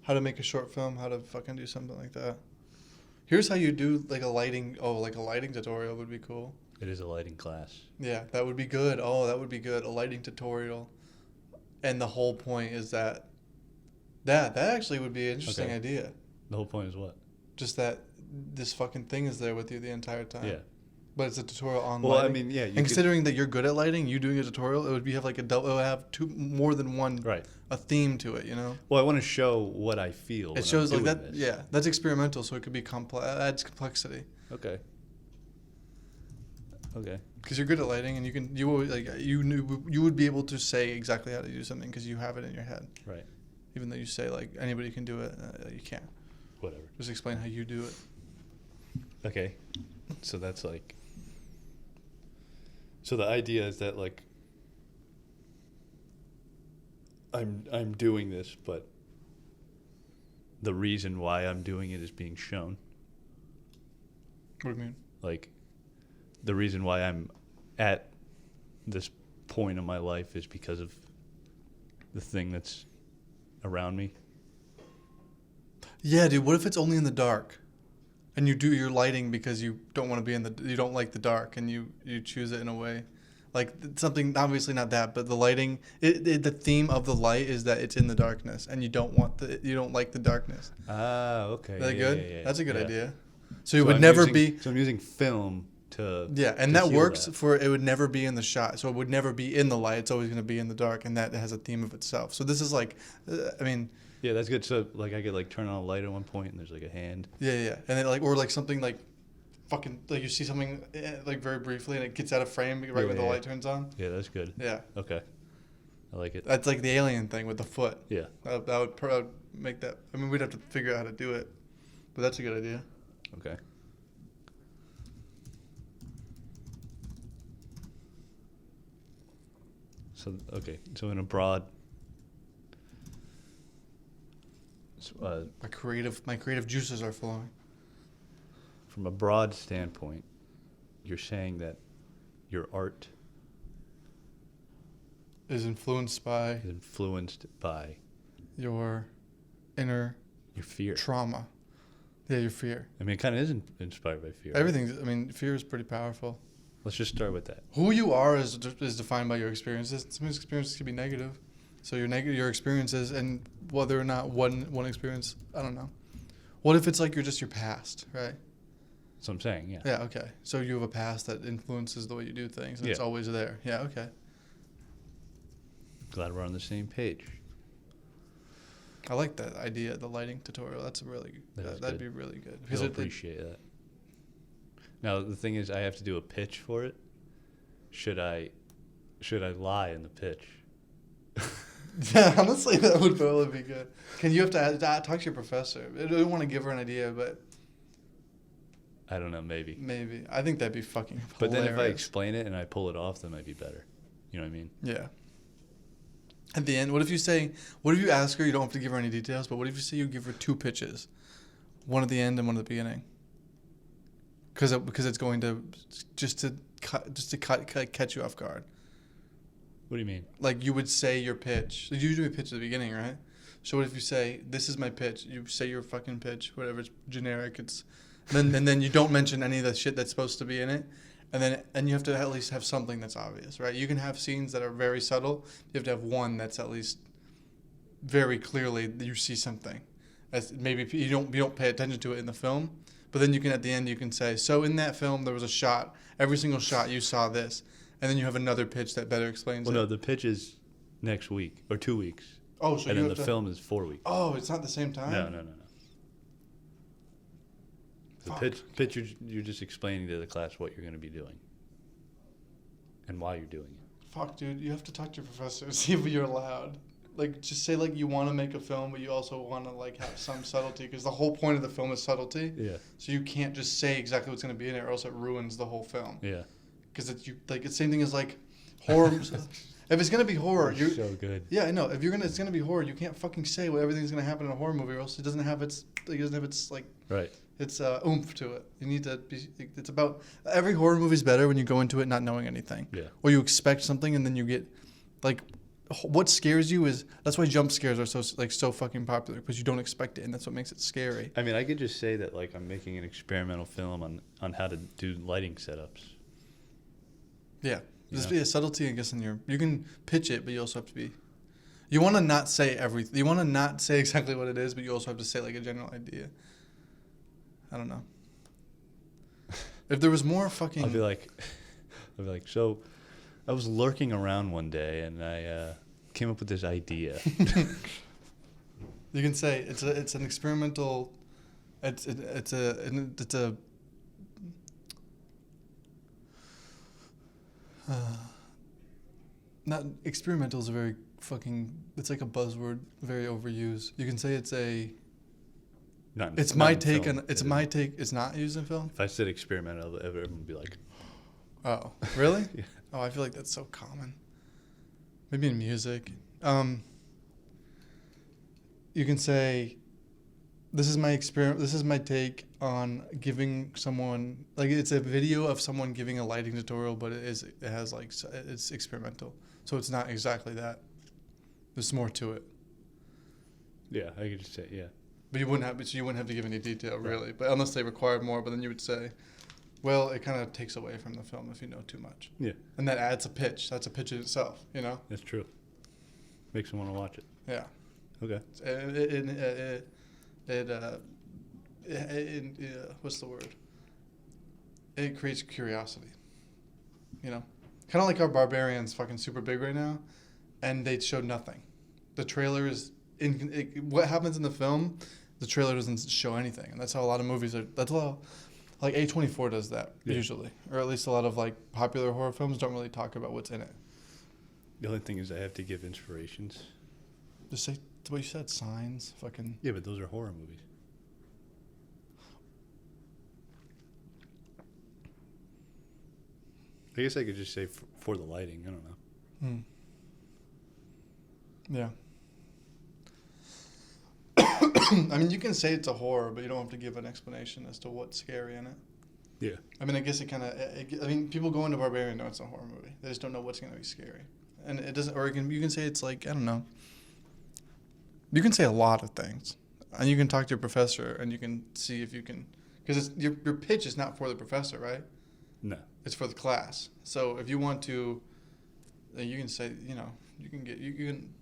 how to make a short film, how to fucking do something like that. Here's how you do like a lighting tutorial would be cool. It is a lighting class. Yeah, that would be good. Oh, that would be good. A lighting tutorial. And the whole point is that actually would be an interesting idea. The whole point is what? Just that this fucking thing is there with you the entire time. Yeah. But it's a tutorial on lighting. Well, I mean, yeah. And considering that you're good at lighting, you doing a tutorial, it would have more than one, right, a theme to it, you know? Well, I want to show what I feel. It shows like that. This. Yeah, that's experimental, so it could be complex. Adds complexity. Okay. Because you're good at lighting, and you would be able to say exactly how to do something because you have it in your head. Right. Even though you say like anybody can do it, you can't. Whatever. Just explain how you do it. Okay. So that's like So the idea is that like I'm doing this, but the reason why I'm doing it is being shown. What do you mean? Like the reason why I'm at this point in my life is because of the thing that's around me. Yeah, dude. What if it's only in the dark, and you do your lighting because you don't want to be in the, you don't like the dark, and you choose it in a way, like something obviously not that, but the lighting, the theme of the light is that it's in the darkness, and you don't like the darkness. Ah, okay. Is that good? That's a good idea. So it So would I'm never using- be. So I'm using film to. Yeah, and to that heal works that. for, it would never be in the shot, so it would never be in the light. It's always going to be in the dark, and that has a theme of itself. So this is like, I mean, Yeah, that's good. So like I could like turn on a light at one point, and there's like a hand. yeah, and then like, or like something like, fucking like you see something like very briefly, and it gets out of frame right when the light turns on. Yeah, that's good. Yeah, Okay, I like it. that's like the alien thing with the foot. Yeah. That would make that. I mean, we'd have to figure out how to do it, but that's a good idea. Okay. So so in a broad. My creative juices are flowing. From a broad standpoint, you're saying that your art Is influenced by is influenced by your inner your fear. trauma. Yeah, your fear. I mean, it kind of is inspired by fear. Everything. I mean, fear is pretty powerful. Let's just start with that. Who you are is defined by your experiences. Some experiences can be negative, so your experiences, and whether or not one experience, I don't know. What if it's like you're just your past, right? That's what I'm saying, yeah. Yeah. Okay. So you have a past that influences the way you do things, and it's Yeah. always there. Yeah. Okay. Glad we're on the same page. I like that idea, the lighting tutorial. That's really that'd good. be really good. You'll appreciate that. Now the thing is, I have to do a pitch for it. Should I lie in the pitch? Yeah, honestly, that would probably be good. You have to talk to your professor. I don't want to give her an idea, but I don't know, maybe. maybe. I think that'd be fucking hilarious. But then if I explain it and I pull it off, that might be better. You know what I mean? Yeah. At the end, what if you ask her, you don't have to give her any details, but what if you say you give her 2 pitches? One at the end and one at the beginning. Because it's going to just to catch you off guard. What do you mean? Like you would say your pitch. You usually pitch at the beginning, right? So what if you say, "This is my pitch." You say your fucking pitch, whatever. It's generic. And then you don't mention any of the shit that's supposed to be in it. And you have to at least have something that's obvious, right? You can have scenes that are very subtle. You have to have one that's at least very clearly that you see something. As maybe you don't pay attention to it in the film, but then you can at the end you can say, so in that film there was a shot. Every single shot you saw this, and then you have another pitch that better explains it. Well, no, the pitch is next week or 2 weeks. Oh, so and you then have the to, film is 4 weeks. Oh, it's not the same time. No. The Fuck. pitch you're just explaining to the class what you're going to be doing and why you're doing it. Fuck, dude, you have to talk to your professor and see if you're allowed. Like, just say like you want to make a film, but you also want to like have some subtlety, because the whole point of the film is subtlety. Yeah. So you can't just say exactly what's going to be in it, or else it ruins the whole film. Yeah. Because it's the same thing as like horror. If it's gonna be horror, You're so good. Yeah, I know. If it's gonna be horror, you can't fucking say what everything's gonna happen in a horror movie, or else it doesn't have its like Right. its oomph to it. You need to be. It's about every horror movie's better when you go into it not knowing anything. Yeah. Or you expect something and then you get, like, what scares you is that's why jump scares are so fucking popular, because you don't expect it and that's what makes it scary. I mean, I could just say that like I'm making an experimental film on how to do lighting setups. Yeah. You Just know? be a subtlety, I guess, you can pitch it, but you also have to be. You want to not say everything. You want to not say exactly what it is, but you also have to say like a general idea. I don't know. If there was more fucking. I'll be like, so I was lurking around one day and I came up with this idea. You can say it's an experimental. It's a. Not experimental is a very fucking. It's like a buzzword, very overused. You can say it's a. Not, It's not my in take film. on. It's my take. It's not used in film. If I said experimental, everyone would be like, Oh, really? Yeah. Oh, I feel like that's so common. Maybe in music. You can say, this is my experience. This is my take on giving someone, like, it's a video of someone giving a lighting tutorial, but it has like it's experimental, so it's not exactly that. There's more to it. Yeah, I could just say, yeah. But you wouldn't have to give any detail Right. really, but unless they required more. But then you would say, well, it kind of takes away from the film if you know too much. Yeah, And that adds a pitch. That's a pitch in itself, you know? that's true. Makes them want to watch it. Yeah. Okay. What's the word? It creates curiosity. You know? Kind of like our Barbarian's fucking super big right now, and they showed nothing. The trailer is what happens in the film. The trailer doesn't show anything, and that's how a lot of movies are. That's how, like A24 does that usually, or at least a lot of like popular horror films don't really talk about what's in it. The only thing is I have to give inspirations. Just say what you said. Signs, fucking. Yeah, but those are horror movies. I guess I could just say for the lighting. I don't know. Yeah. I mean, you can say it's a horror, but you don't have to give an explanation as to what's scary in it. Yeah. I mean, I guess it kind of. I mean, people go into Barbarian know it's a horror movie. They just don't know what's going to be scary, and it doesn't. Or you can say it's like, I don't know. You can say a lot of things, and you can talk to your professor, and you can see if you can, because your pitch is not for the professor, right? No. It's for the class. So if you want to, you can say, you can.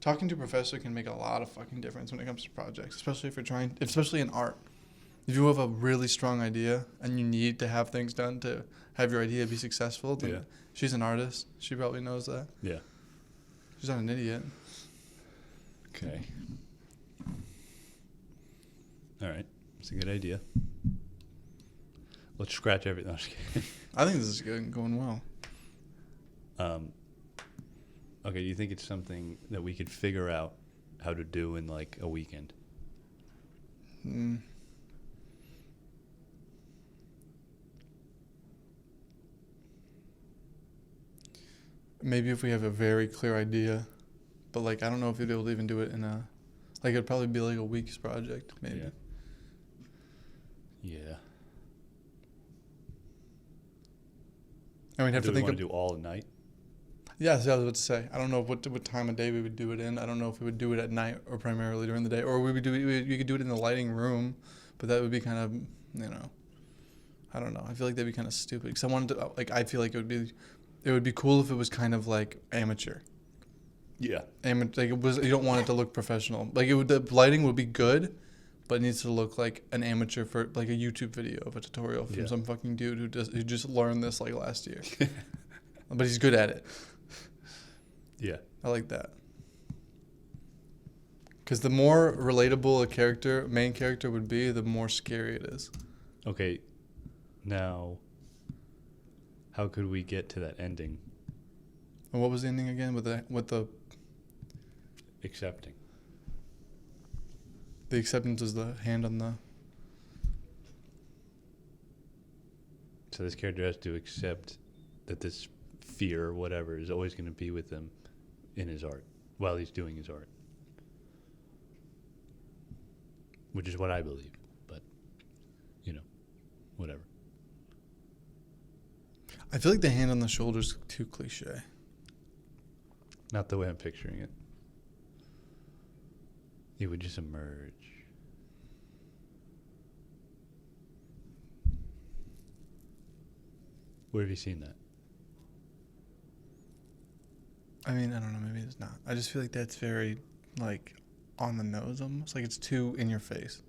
Talking to a professor can make a lot of fucking difference when it comes to projects, especially in art. If you have a really strong idea and you need to have things done to have your idea be successful, then she's an artist. She probably knows that. Yeah. She's not an idiot. Okay. All right. It's a good idea. Let's scratch everything. No, I'm just kidding. I think this is going well. Okay, do you think it's something that we could figure out how to do in like a weekend? Maybe if we have a very clear idea, but like I don't know if you'd be able to even do it in a, like it'd probably be like a week's project, maybe. Yeah. I mean, have Do to we think want of. to do all at night? Yeah, so I was about to say. I don't know what time of day we would do it in. I don't know if we would do it at night or primarily during the day, or we could do it in the lighting room, but that would be kind of, I don't know. I feel like that'd be kind of stupid. Because I wanted to, like, I feel like it would be cool if it was kind of like amateur. Yeah. Like it was. You don't want it to look professional. Like the lighting would be good, but it needs to look like an amateur for like a YouTube video of a tutorial from some fucking dude who just learned this like last year. But he's good at it. Yeah. I like that. Because the more relatable a main character would be, the more scary it is. Okay. Now, how could we get to that ending? And what was the ending again with the Accepting. the acceptance is the hand on the. So this character has to accept that this fear or whatever is always going to be with him in his art while he's doing his art. Which is what I believe, but, whatever. I feel like the hand on the shoulder is too cliche. Not the way I'm picturing it. He would just emerge. Where have you seen that? I mean, I don't know. Maybe it's not. I just feel like that's very, like, on the nose almost. Like it's too in your face.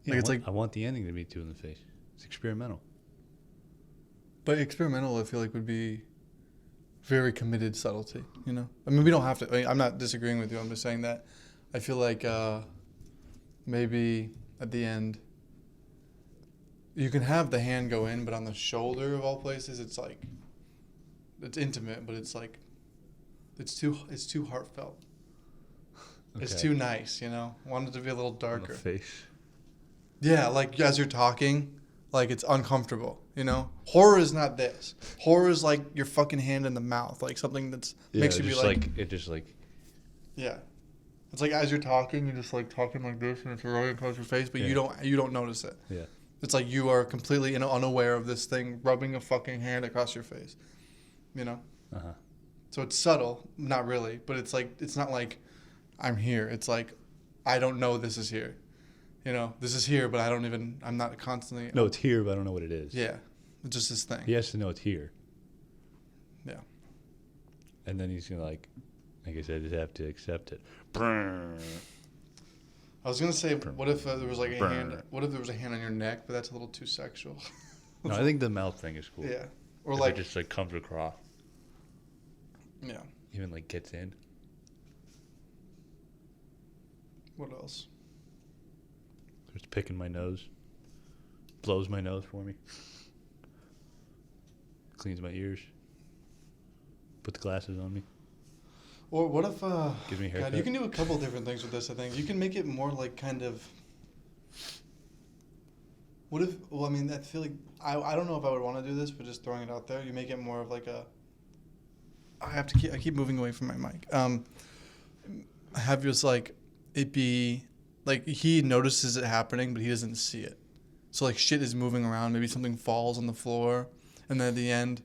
Yeah, Like I want the ending to be too in the face. It's experimental. But experimental, I feel like, would be very committed subtlety, I mean, we don't have to. I mean, I'm not disagreeing with you. I'm just saying that I feel like maybe at the end you can have the hand go in, but on the shoulder of all places, it's like it's intimate, but it's like it's too heartfelt. Okay. It's too nice, I want it to be a little darker. On the face. Yeah, like as you're talking, like it's uncomfortable, You know, horror is not this. Horror is like your fucking hand in the mouth, like something that's makes you be like, it just like yeah. It's like as you're talking, you're just like talking like this, and it's right across your face, but Yeah. you don't notice it. yeah. It's like you are completely unaware of this thing rubbing a fucking hand across your face. You know. Uh huh. So it's subtle, not really, but it's like it's not like I'm here. It's like I don't know this is here. You know, this is here, but I'm not constantly. No, it's here, but I don't know what it is. Yeah, it's just this thing. He has to know it's here. Yeah. And then he's gonna like I said, just have to accept it. I was gonna say, what if there was like a hand? What if there was a hand on your neck? But that's a little too sexual. No, I think the mouth thing is cool. Yeah. Or If like, it just like comes across, yeah. even like gets in. What else? Starts picking my nose, blows my nose for me, cleans my ears, put the glasses on me. Or what if? Gives me a God, haircut. you can do a couple different things with this. I think you can make it more like kind of. What if? Well, I mean, I feel like I don't know if I would want to do this, but just throwing it out there, you make it more of like a. I keep moving away from my mic. Have just like it be like he notices it happening, but he doesn't see it. So like shit is moving around. Maybe something falls on the floor, and then at the end,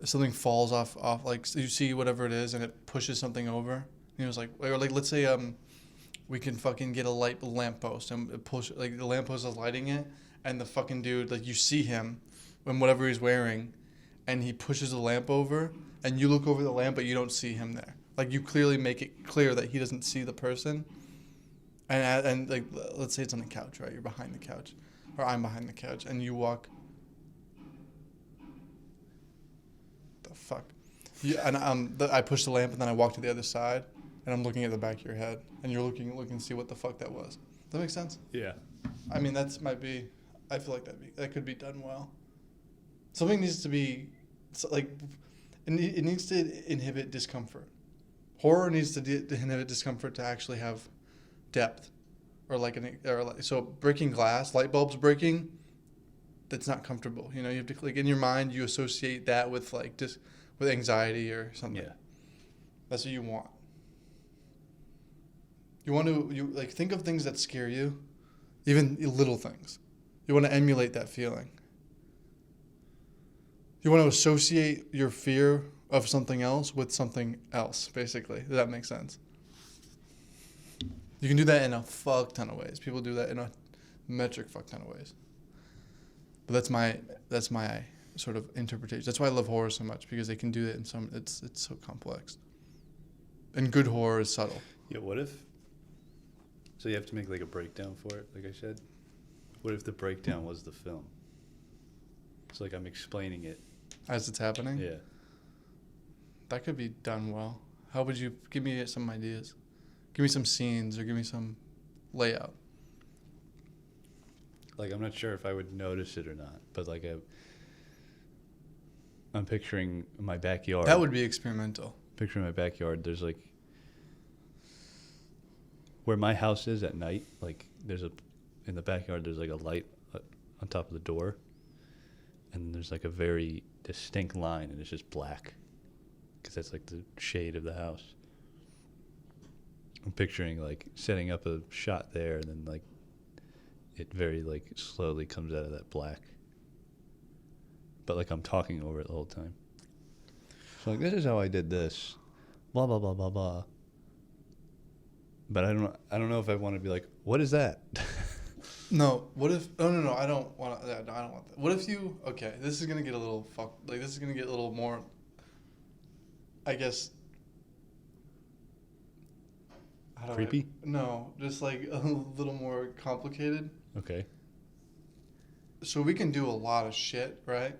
something falls off like so you see whatever it is, and it pushes something over. And he was like, or like let's say we can fucking get a lamppost, and it push like the lamppost is lighting it, and the fucking dude like you see him, when whatever he's wearing, and he pushes the lamp over, and you look over the lamp, but you don't see him there. Like you clearly make it clear that he doesn't see the person. And like let's say it's on the couch, right? You're behind the couch, or I'm behind the couch, and you walk. The fuck. Yeah, and I push the lamp, and then I walk to the other side, and I'm looking at the back of your head, and you're looking to see what the fuck that was. Does that make sense? Yeah. I mean, might be. I feel like that could be done well. Something needs to be, like, it needs to inhibit discomfort. Horror needs to inhibit discomfort to actually have depth, so breaking glass, light bulbs breaking. That's not comfortable. You know, you have to like in your mind you associate that with like with anxiety or something. Yeah. That's what you want. You want to like think of things that scare you, even little things. You want to emulate that feeling. You want to associate your fear of something else with something else, basically. Does that make sense? You can do that in a fuck ton of ways. People do that in a metric fuck ton of ways. But that's my sort of interpretation. That's why I love horror so much, because they can do it in some. It's so complex. And good horror is subtle. Yeah. What if? So you have to make like a breakdown for it, like I said. What if the breakdown was the film? It's like I'm explaining it. As it's happening. Yeah. That could be done well. How would you give me some ideas? Give me some scenes or give me some layout. Like I'm not sure if I would notice it or not, but like I'm picturing my backyard. That would be experimental. Picturing my backyard. There's like where my house is at night. Like in the backyard. There's like a light on top of the door, and there's like a very distinct line, and it's just black, because that's like the shade of the house. I'm picturing like setting up a shot there, and then like it very like slowly comes out of that black. But like I'm talking over it the whole time. So like this is how I did this, blah blah blah blah blah. But I don't know if I want to be like, what is that? No. What if? Oh no. I don't want. No, I don't want that. What if you? Okay, this is gonna get a little this is gonna get a little more. I guess. Creepy? No, just like a little more complicated. Okay. So we can do a lot of shit, right?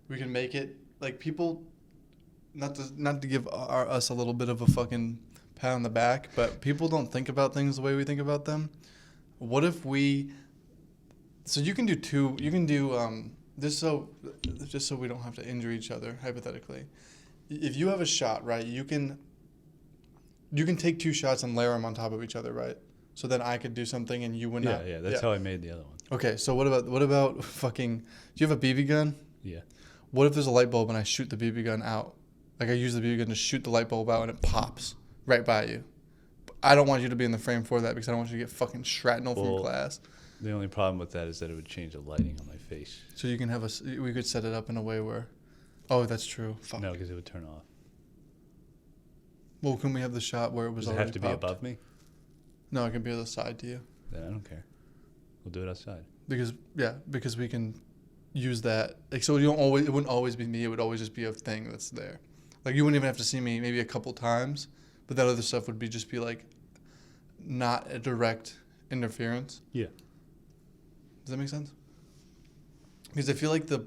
We can make it like people. Not to give us a little bit of a fucking pat on the back, but people don't think about things the way we think about them. What if we? So you can do two. You can do just so we don't have to injure each other hypothetically. If you have a shot, right? You can take two shots and layer them on top of each other, right? so then I could do something and you would Yeah, not. yeah. That's how I made the other one. Okay, so what about fucking? Do you have a BB gun? Yeah. What if there's a light bulb and I shoot the BB gun out? Like I use the BB gun to shoot the light bulb out and it pops right by you. I don't want you to be in the frame for that because I don't want you to get fucking shrapnel from Well, glass. The only problem with that is that it would change the lighting on my face. So you can have we could set it up in a way where, oh, that's true. Fuck. No, because it would turn off. Well, can we have the shot where it was Does it already have to be popped? above me? No, it can be on the side to you. Then I don't care. We'll do it outside. Because we can use that. Like, so you don't always. It wouldn't always be me. It would always just be a thing that's there. Like you wouldn't even have to see me maybe a couple times, but that other stuff would just be like, not a direct interference. Yeah. Does that make sense? Because I feel like the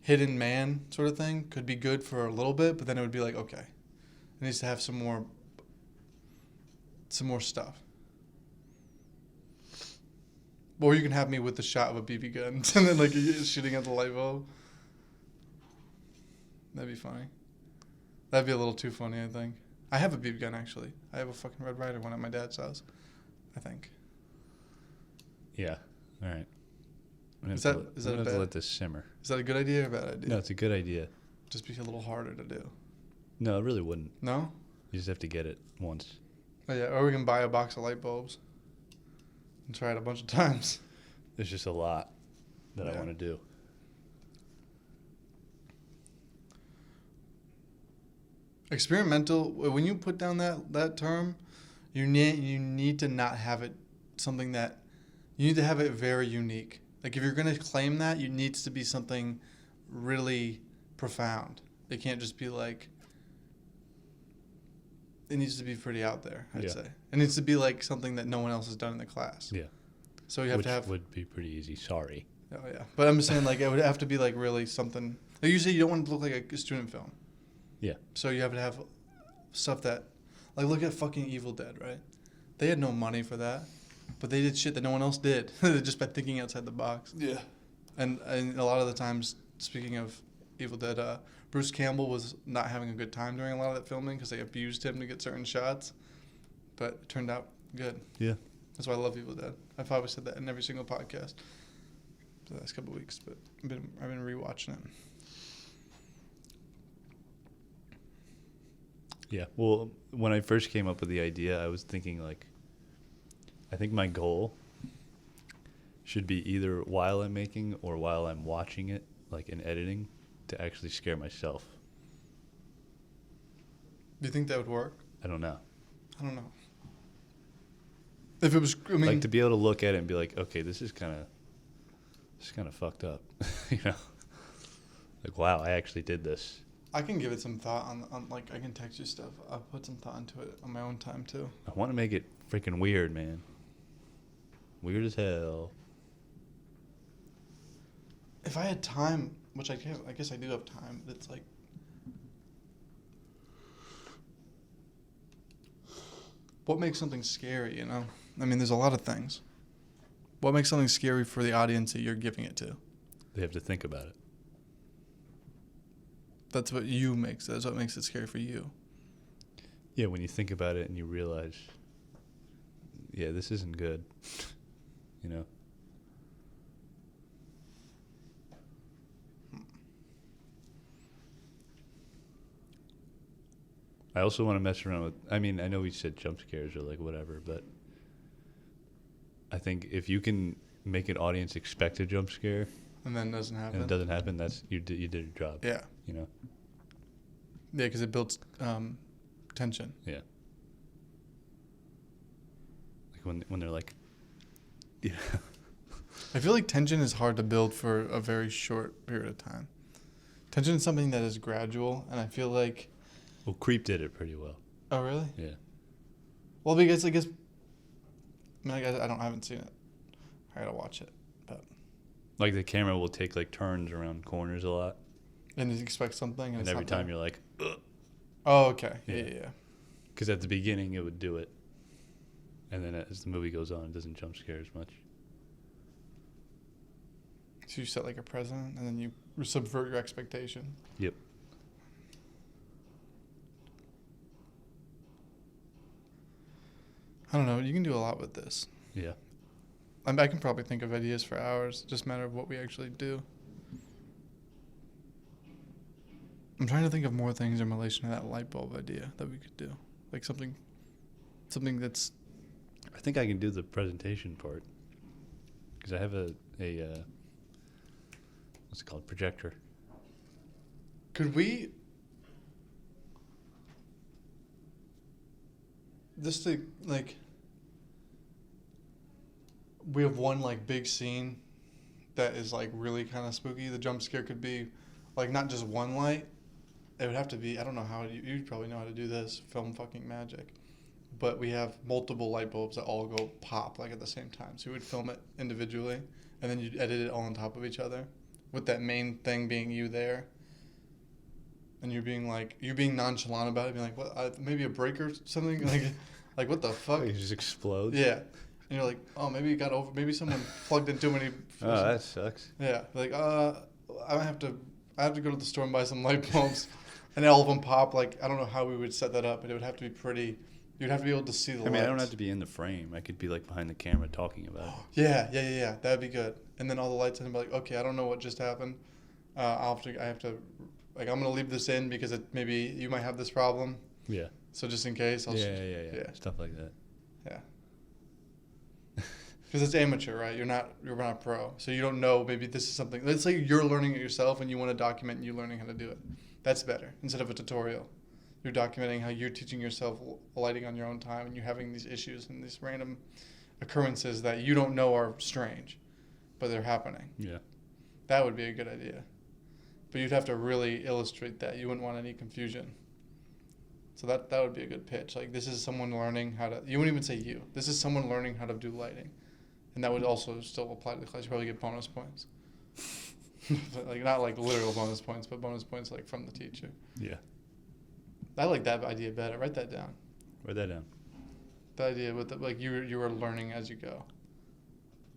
hidden man sort of thing could be good for a little bit, but then it would be like, okay, it needs to have some more stuff. Or you can have me with the shot of a BB gun and then like shooting at the light bulb. That'd be funny. That'd be a little too funny, I think. I have a BB gun actually. I have a fucking Red Ryder one at my dad's house, I think. Yeah. All right. Is that a to bad? let this simmer? Is that a good idea or a bad idea? No, it's a good idea. Just be a little harder to do. No, it really wouldn't. No? You just have to get it once. Oh, yeah, or we can buy a box of light bulbs and try it a bunch of times. There's just a lot that I Yeah. want to do. Experimental. When you put down that term, you need to not have it something that you need to have it very unique. Like if you're gonna claim that, it needs to be something really profound. It can't just be like. It needs to be pretty out there, I'd Yeah. say. It needs to be like something that no one else has done in the class. Yeah. So you have Which to have. would be pretty easy. Sorry. Oh yeah, but I'm just saying like it would have to be like really something. Like you say, you don't want it to look like a student film. Yeah. So you have to have stuff that, like, look at fucking Evil Dead, right? They had no money for that, but they did shit that no one else did, just by thinking outside the box. Yeah. And a lot of the times, speaking of Evil Dead, Bruce Campbell was not having a good time during a lot of that filming because they abused him to get certain shots, but it turned out good. Yeah. That's why I love Evil Dead. I've probably said that in every single podcast for the last couple of weeks, but I've been rewatching it. Yeah. Well, when I first came up with the idea, I was thinking like, I think my goal should be either while I'm making or while I'm watching it, like in editing, to actually scare myself. Do you think that would work? I don't know. I don't know. If it was, I mean, Like to be able to look at it and be like, okay, this is kind of fucked up, you know? Like, wow, I actually did this. I can give it some thought on like I can text you stuff. I'll put some thought into it on my own time too. I want to make it freaking weird, man. Weird as hell. If I had time, which I guess I do have time. It's like what makes something scary, you know? I mean, there's a lot of things. What makes something scary for the audience that you're giving it to? They have to think about it. That's what makes it scary for you. Yeah, when you think about it and you realize, yeah, this isn't good, you know? I also want to mess around with, I mean, I know we said jump scares or like whatever, but I think if you can make an audience expect a jump scare And then it doesn't happen. and it doesn't happen, that's you did your job. Yeah. You know? Yeah, because it builds tension. Yeah. Like when they're like, yeah. I feel like tension is hard to build for a very short period of time. Tension is something that is gradual, and I feel like. Well, Creep did it pretty well. Oh really? Yeah. Well, because I haven't seen it. I gotta watch it, but. Like the camera will take like turns around corners a lot, And you expect something, and and it's every not time there. you're like, ugh. Oh, okay. Yeah. Yeah. Because at the beginning it would do it, and then as the movie goes on, it doesn't jump scare as much. So you set like a precedent, and then you subvert your expectation. Yep. I don't know. You can do a lot with this. Yeah. I can probably think of ideas for hours. Just a matter of what we actually do. I'm trying to think of more things in relation to that light bulb idea that we could do. Like something that's... I think I can do the presentation part. Because I have a what's it called? Projector. Could we... Just to, like... We have one, like, big scene that is, like, really kind of spooky. The jump scare could be, like, not just one light. It would have to be... I don't know how... You'd probably know how to do this. Film fucking magic. But we have multiple light bulbs that all go pop, like, at the same time. So we would film it individually, and then you'd edit it all on top of each other, with that main thing being you there. And you're being nonchalant about it, being like, what, maybe a break or something? Like, what the fuck? It just explodes. Yeah. And you're like, oh, maybe it got over, maybe someone plugged in too many. Oh, that sucks. Yeah. Like, I have to go to the store and buy some light bulbs. And all of them pop. Like, I don't know how we would set that up, but it would have to be pretty, you'd have to be able to see the lights. I mean, I don't have to be in the frame. I could be, like, behind the camera talking about it. Yeah. That'd be good. And then all the lights and be like, okay, I don't know what just happened. I have to, like, I'm going to leave this in because maybe you might have this problem. Yeah. So just in case, Yeah. Stuff like that. Yeah. Because it's amateur, right? You're not pro. So you don't know, maybe this is something, let's say you're learning it yourself and you want to document you learning how to do it. That's better. Instead of a tutorial. You're documenting how you're teaching yourself lighting on your own time and you're having these issues and these random occurrences that you don't know are strange, but they're happening. Yeah. That would be a good idea. But you'd have to really illustrate that. You wouldn't want any confusion. So that would be a good pitch. Like, this is someone learning how to, you wouldn't even say you. This is someone learning how to do lighting. And that would also still apply to the class. You probably get bonus points. Like, not like literal bonus points, but bonus points like from the teacher. Yeah. I like that idea better. Write that down. Write that down. The idea with like you are learning as you go.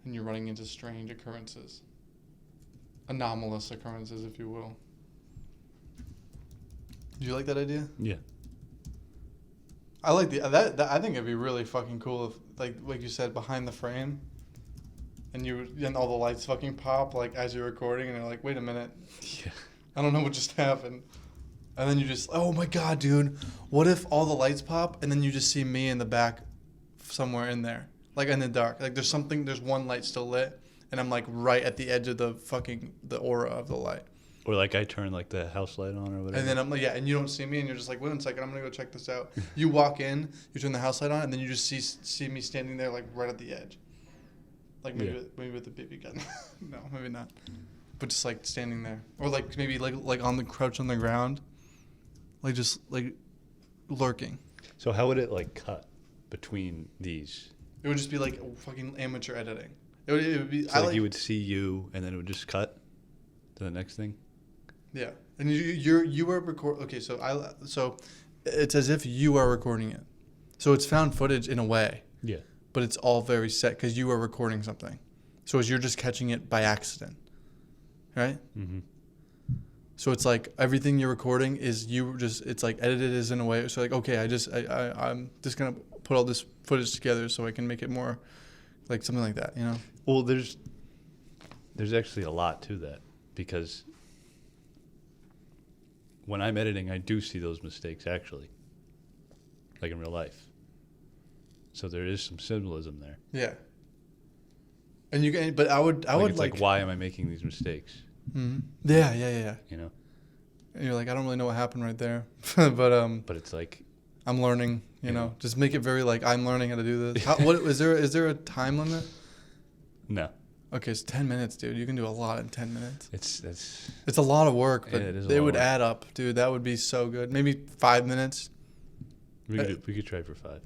And you're running into strange occurrences. Anomalous occurrences, if you will. Do you like that idea? Yeah. I like that. I think it'd be really fucking cool if, like you said, behind the frame, and all the lights fucking pop like as you're recording, and you're like, wait a minute, Yeah. I don't know what just happened, and then you just, oh my god, dude, what if all the lights pop and then you just see me in the back, somewhere in there, like in the dark, like there's one light still lit, and I'm like right at the edge of the aura of the light. Or like I turn like the house light on or whatever. And then I'm like, yeah, and you don't see me, and you're just like, wait a second, I'm gonna go check this out. You walk in, you turn the house light on, and then you just see me standing there like right at the edge, like maybe with the BB gun. No, maybe not, but just like standing there, or like maybe like on the crouch on the ground, like just like lurking. So how would it like cut between these? It would just be like fucking amateur editing. It would be. So like you would see you, and then it would just cut to the next thing. Yeah, and you are record. Okay, so it's as if you are recording it. So it's found footage in a way. Yeah. But it's all very set because you are recording something. So as you're just catching it by accident, right? Mm-hmm. So it's like everything you're recording is it's like edited is in a way. So like, okay, I'm just gonna put all this footage together so I can make it more like something like that, you know? Well, there's actually a lot to that because when I'm editing, I do see those mistakes actually, like in real life. So there is some symbolism there. Yeah. And you can, but I would it's like, why am I making these mistakes? Mm-hmm. Yeah. You know. And you're like, I don't really know what happened right there, but it's like I'm learning. You know, just make it very like I'm learning how to do this. What is there a time limit? No. Okay, it's 10 minutes, dude. You can do a lot in 10 minutes. It's a lot of work, but they would add up, dude. That would be so good. Maybe 5 minutes. We could try for 5.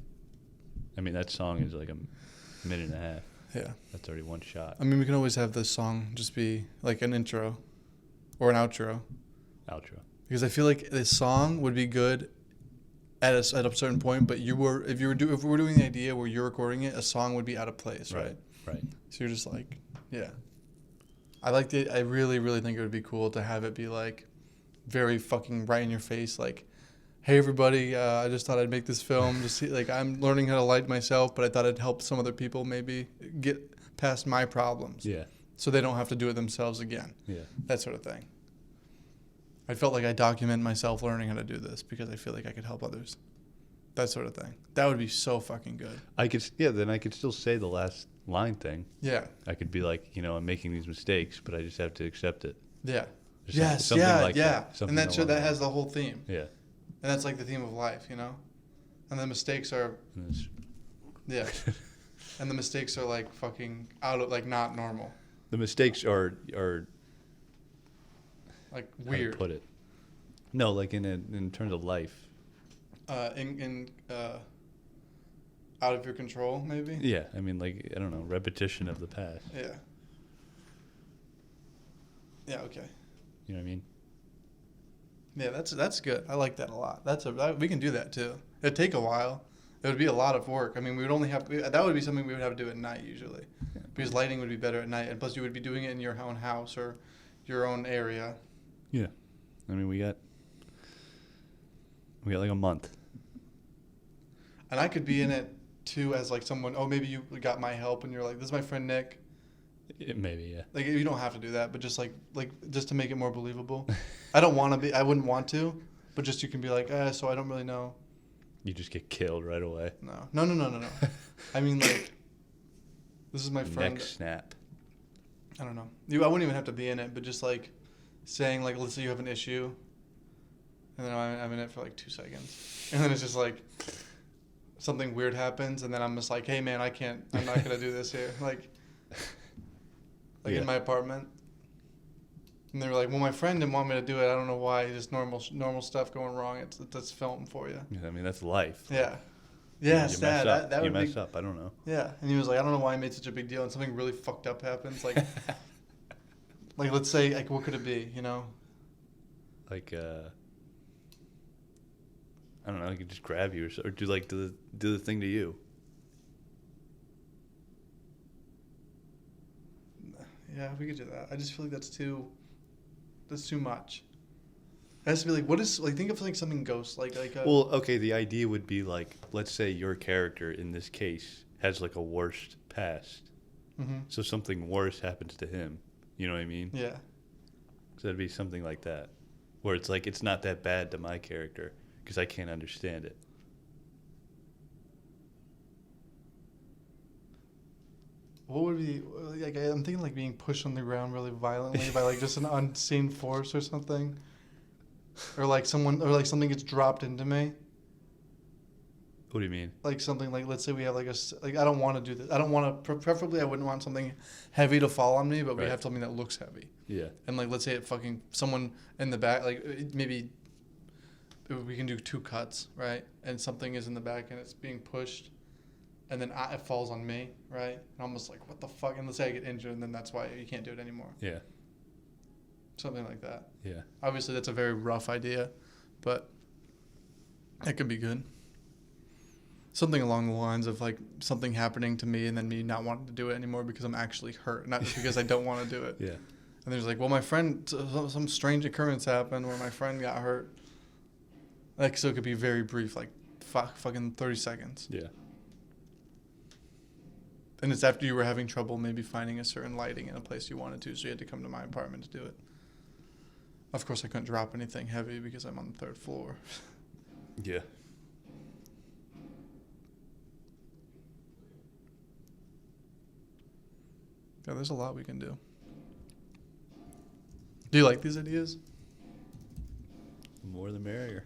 I mean, that song is like a minute and a half. Yeah. That's already one shot. I mean, we can always have this song just be like an intro or an outro. Because I feel like this song would be good at a certain point, but if we were doing the idea where you're recording it, a song would be out of place, right? Right. So you're just like, yeah. I really, really think it would be cool to have it be like very fucking right in your face, like, hey everybody, I just thought I'd make this film. Just see, like I'm learning how to light myself, but I thought it'd help some other people maybe get past my problems. Yeah. So they don't have to do it themselves again. Yeah. That sort of thing. I felt like I document myself learning how to do this because I feel like I could help others. That sort of thing. That would be so fucking good. Then I could still say the last line thing. Yeah. I could be like, I'm making these mistakes, but I just have to accept it. Yeah. Or Yes. something Yeah. like yeah. that. Something And along that has the whole theme. Yeah. And that's like the theme of life, And the mistakes are, yeah. And the mistakes are like fucking out of, like not normal. The mistakes are Like how to weird. put it. No, like in terms of life. Out of your control, maybe? Yeah, I mean, like, I don't know, repetition of the past. Yeah. Yeah, okay. You know what I mean? Yeah, that's good. I like that a lot. We can do that too. It'd take a while. It would be a lot of work. I mean, we would only have that would be something we would have to do at night usually, because lighting would be better at night, and plus you would be doing it in your own house or your own area. Yeah. I mean, we got like a month. And I could be in it too as like someone. Oh, maybe you got my help, and you're like, "This is my friend Nick." Maybe, yeah. Like you don't have to do that, but just like just to make it more believable. I don't want to be. I wouldn't want to, but just you can be like, so I don't really know. You just get killed right away. No. I mean, like, this is my friend. Neck snap. I don't know. I wouldn't even have to be in it, but just like saying, like, let's say you have an issue, and then I'm in it for like 2 seconds, and then it's just like something weird happens, and then I'm just like, hey man, I'm not gonna do this here, like Yeah. in my apartment. And they were like, well, my friend didn't want me to do it. I don't know why. Just normal stuff going wrong. That's film for you. Yeah, I mean, that's life. Yeah. Yeah, you sad. mess up. That you would mess up. I don't know. Yeah, and he was like, I don't know why I made such a big deal, and something really fucked up happens. Like, like let's say, like, what could it be? Like, I don't know. I could just grab you or do the thing to you. Yeah, we could do that. I just feel like that's too much. It has to be like, what is, like, think of like something ghost, like Well, okay, the idea would be like, let's say your character in this case has like a worst past. Mm-hmm. So something worse happens to him. You know what I mean? Yeah. So it'd be something like that. Where it's like, it's not that bad to my character because I can't understand it. What would be, like, I'm thinking like being pushed on the ground really violently by like just an unseen force or something. Or like something gets dropped into me. What do you mean? Like something like, let's say we have like I don't want to do this. I don't want to, preferably I wouldn't want something heavy to fall on me, but we Right. have something that looks heavy. Yeah. And like, let's say someone in the back, like maybe we can do 2 cuts, right? And something is in the back and it's being pushed, and then it falls on me, right? And I'm just like, what the fuck? And let's say I get injured, and then that's why you can't do it anymore. Yeah. Something like that. Yeah. Obviously, that's a very rough idea, but it could be good. Something along the lines of like something happening to me and then me not wanting to do it anymore because I'm actually hurt, not just because I don't want to do it. Yeah. And there's like, well, my friend, some strange occurrence happened where my friend got hurt. Like, so it could be very brief, like fucking 30 seconds. Yeah. And it's after you were having trouble maybe finding a certain lighting in a place you wanted to, so you had to come to my apartment to do it. Of course, I couldn't drop anything heavy because I'm on the 3rd floor. Yeah. Yeah, there's a lot we can do. Do you like these ideas? The more the merrier.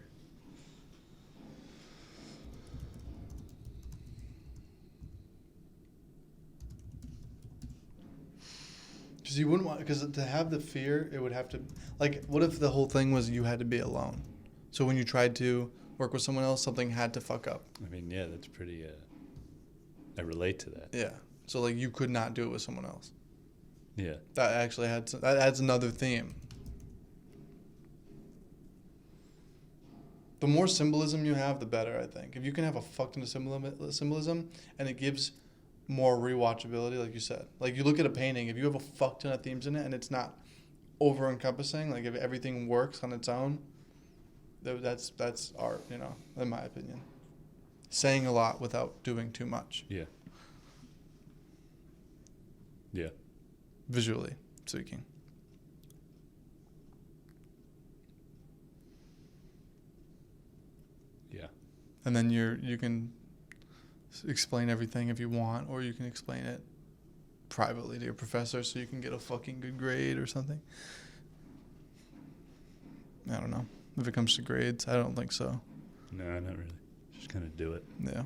Because you wouldn't want, because to have the fear, it would have to, like, what if the whole thing was you had to be alone? So when you tried to work with someone else, something had to fuck up. I mean, yeah, that's pretty, I relate to that. Yeah. So, like, you could not do it with someone else. Yeah. That actually that adds another theme. The more symbolism you have, the better, I think. If you can have a fuck ton of symbolism and it gives more rewatchability, like you said. Like, you look at a painting, if you have a fuck ton of themes in it and it's not over-encompassing, like if everything works on its own, That's art, in my opinion. Saying a lot without doing too much, Yeah. Yeah. visually speaking. Yeah. And then you can explain everything if you want, or you can explain it privately to your professor so you can get a fucking good grade or something. I don't know. If it comes to grades, I don't think so. No, not really. Just kind of do it. Yeah.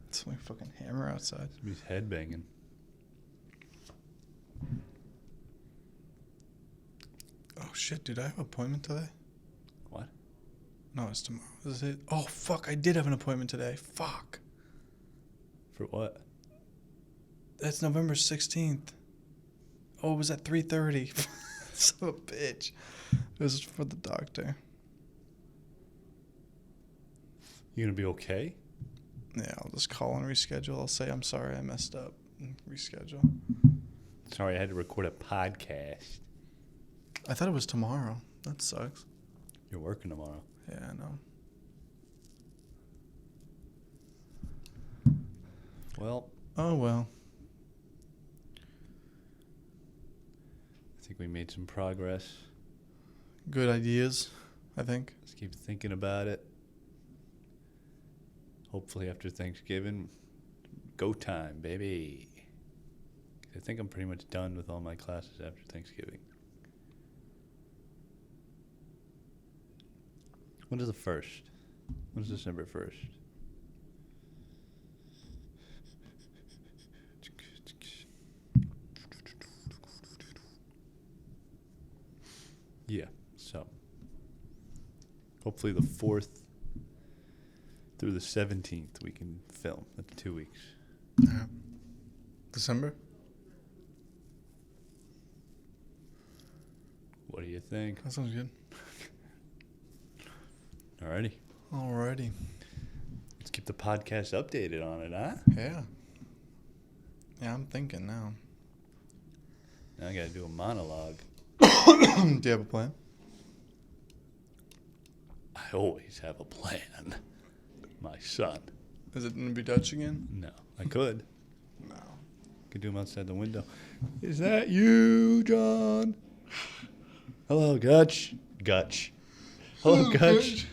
It's my fucking hammer outside. He's headbanging. Oh shit, dude, I have an appointment today. What? No, it's tomorrow. Is it? Oh fuck, I did have an appointment today. Fuck. For what? That's November 16th. Oh, it was at 3:30. Son of a bitch. It was for the doctor. You gonna be okay? Yeah, I'll just call and reschedule. I'll say I'm sorry I messed up and reschedule. Sorry, I had to record a podcast. I thought it was tomorrow. That sucks. You're working tomorrow. Yeah, I know. Well, Oh well. I think we made some progress. Good ideas, I think. Let's keep thinking about it. Hopefully after Thanksgiving, go time, baby. I think I'm pretty much done with all my classes after Thanksgiving. When is the 1st? When's December 1st? Yeah, so hopefully the 4th through the 17th we can film. That's 2 weeks. Yeah. December? What do you think? That sounds good. Alrighty. Alrighty. Let's keep the podcast updated on it, huh? Yeah. Yeah, I'm thinking now. Now I gotta do a monologue. Do you have a plan? I always have a plan. My son. Is it going to be Dutch again? No. I could. No. Could do him outside the window. Is that you, John? Hello, Gutch. Gutch. Hello, Gutch.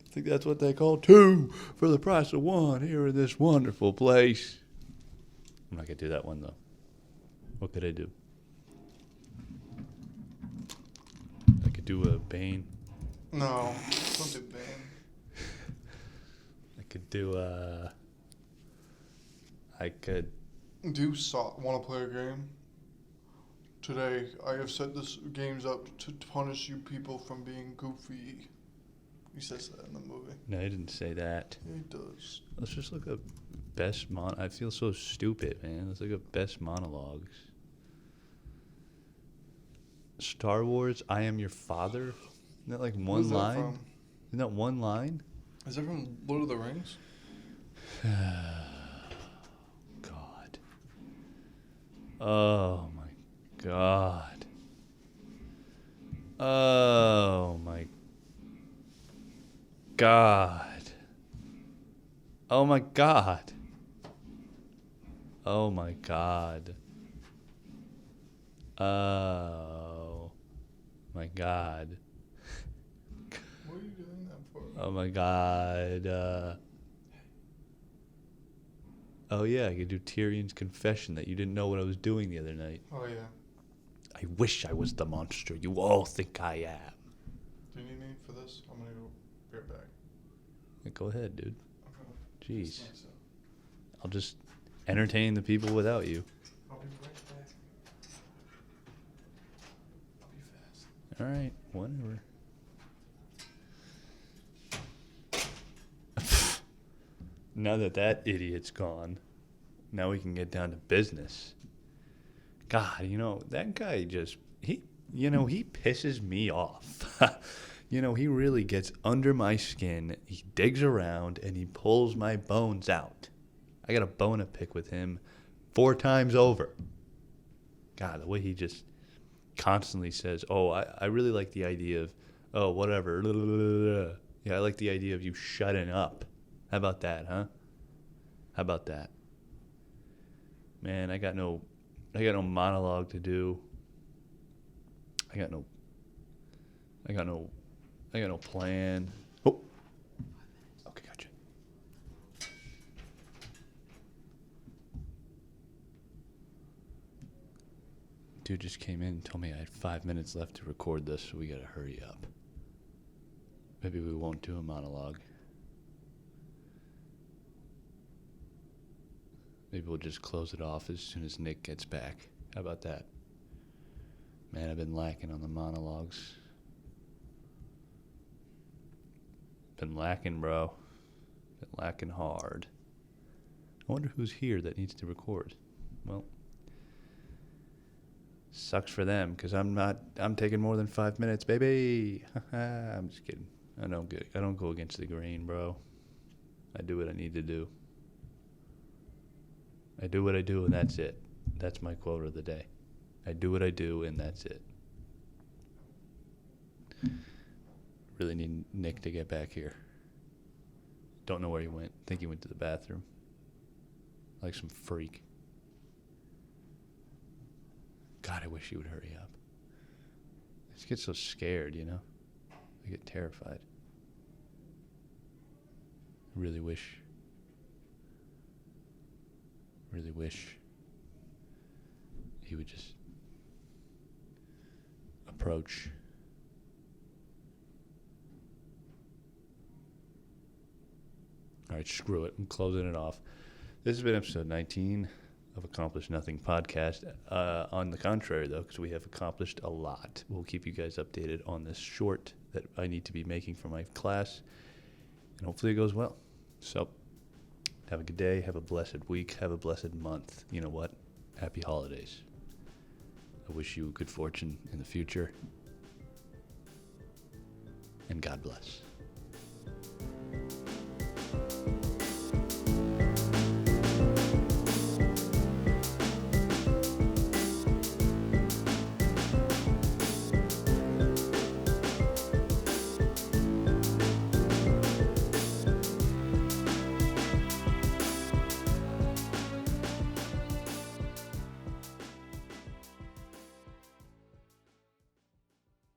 I think that's what they call 2 for the price of 1 here in this wonderful place. I'm not going to do that one, though. What could I do? I could do a Bane. No. Don't do Bane. I could do I could... Do want to play a game? Today, I have set this games up to punish you people from being goofy. He says that in the movie. No, he didn't say that. Yeah, he does. Let's just look up best I feel so stupid, man. Let's look up best monologues. Star Wars, I Am Your Father? Isn't that like one Who's that line? from? Isn't that one line? Is it from Lord of the Rings? God. Oh my God. Oh my God. Oh my God. Oh my God. Oh my God. What are you doing that for? Oh my God. Oh yeah, I could do Tyrion's confession that you didn't know what I was doing the other night. Oh, yeah. I wish I was the monster you all think I am. Do you need me for this? I'm going to go be right back. Yeah, go ahead, dude. I'm gonna Jeez. fix myself. I'll just entertain the people without you. I'll be right back. I'll be fast. All right, whatever. Now that idiot's gone, now we can get down to business. God, that guy he pisses me off. He really gets under my skin. He digs around and he pulls my bones out. I got a bone to pick with him 4 times over. God, the way he just constantly says, oh, I really like the idea of, oh, whatever. Yeah, I like the idea of you shutting up. How about that, huh? How about that? Man, I got no monologue to do. I got no plan. Oh. Okay, gotcha. Dude just came in and told me I had 5 minutes left to record this, so we gotta hurry up. Maybe we won't do a monologue. Maybe we'll just close it off as soon as Nick gets back. How about that? Man, I've been lacking on the monologues. Been lacking, bro. Been lacking hard. I wonder who's here that needs to record. Well, sucks for them, because I'm taking more than 5 minutes, baby. I'm just kidding. I don't go against the grain, bro. I do what I need to do. I do what I do, and that's it. That's my quote of the day. I do what I do, and that's it. Really need Nick to get back here. Don't know where he went. Think he went to the bathroom. Like some freak. God, I wish he would hurry up. I just get so scared, you know? I get terrified. I really wish he would just approach. All right, screw it. I'm closing it off. This has been episode 19 of Accomplished Nothing podcast. On the contrary, though, because we have accomplished a lot. We'll keep you guys updated on this short that I need to be making for my class, and hopefully it goes well. So, have a good day. Have a blessed week. Have a blessed month. You know what? Happy holidays. I wish you good fortune in the future, and God bless.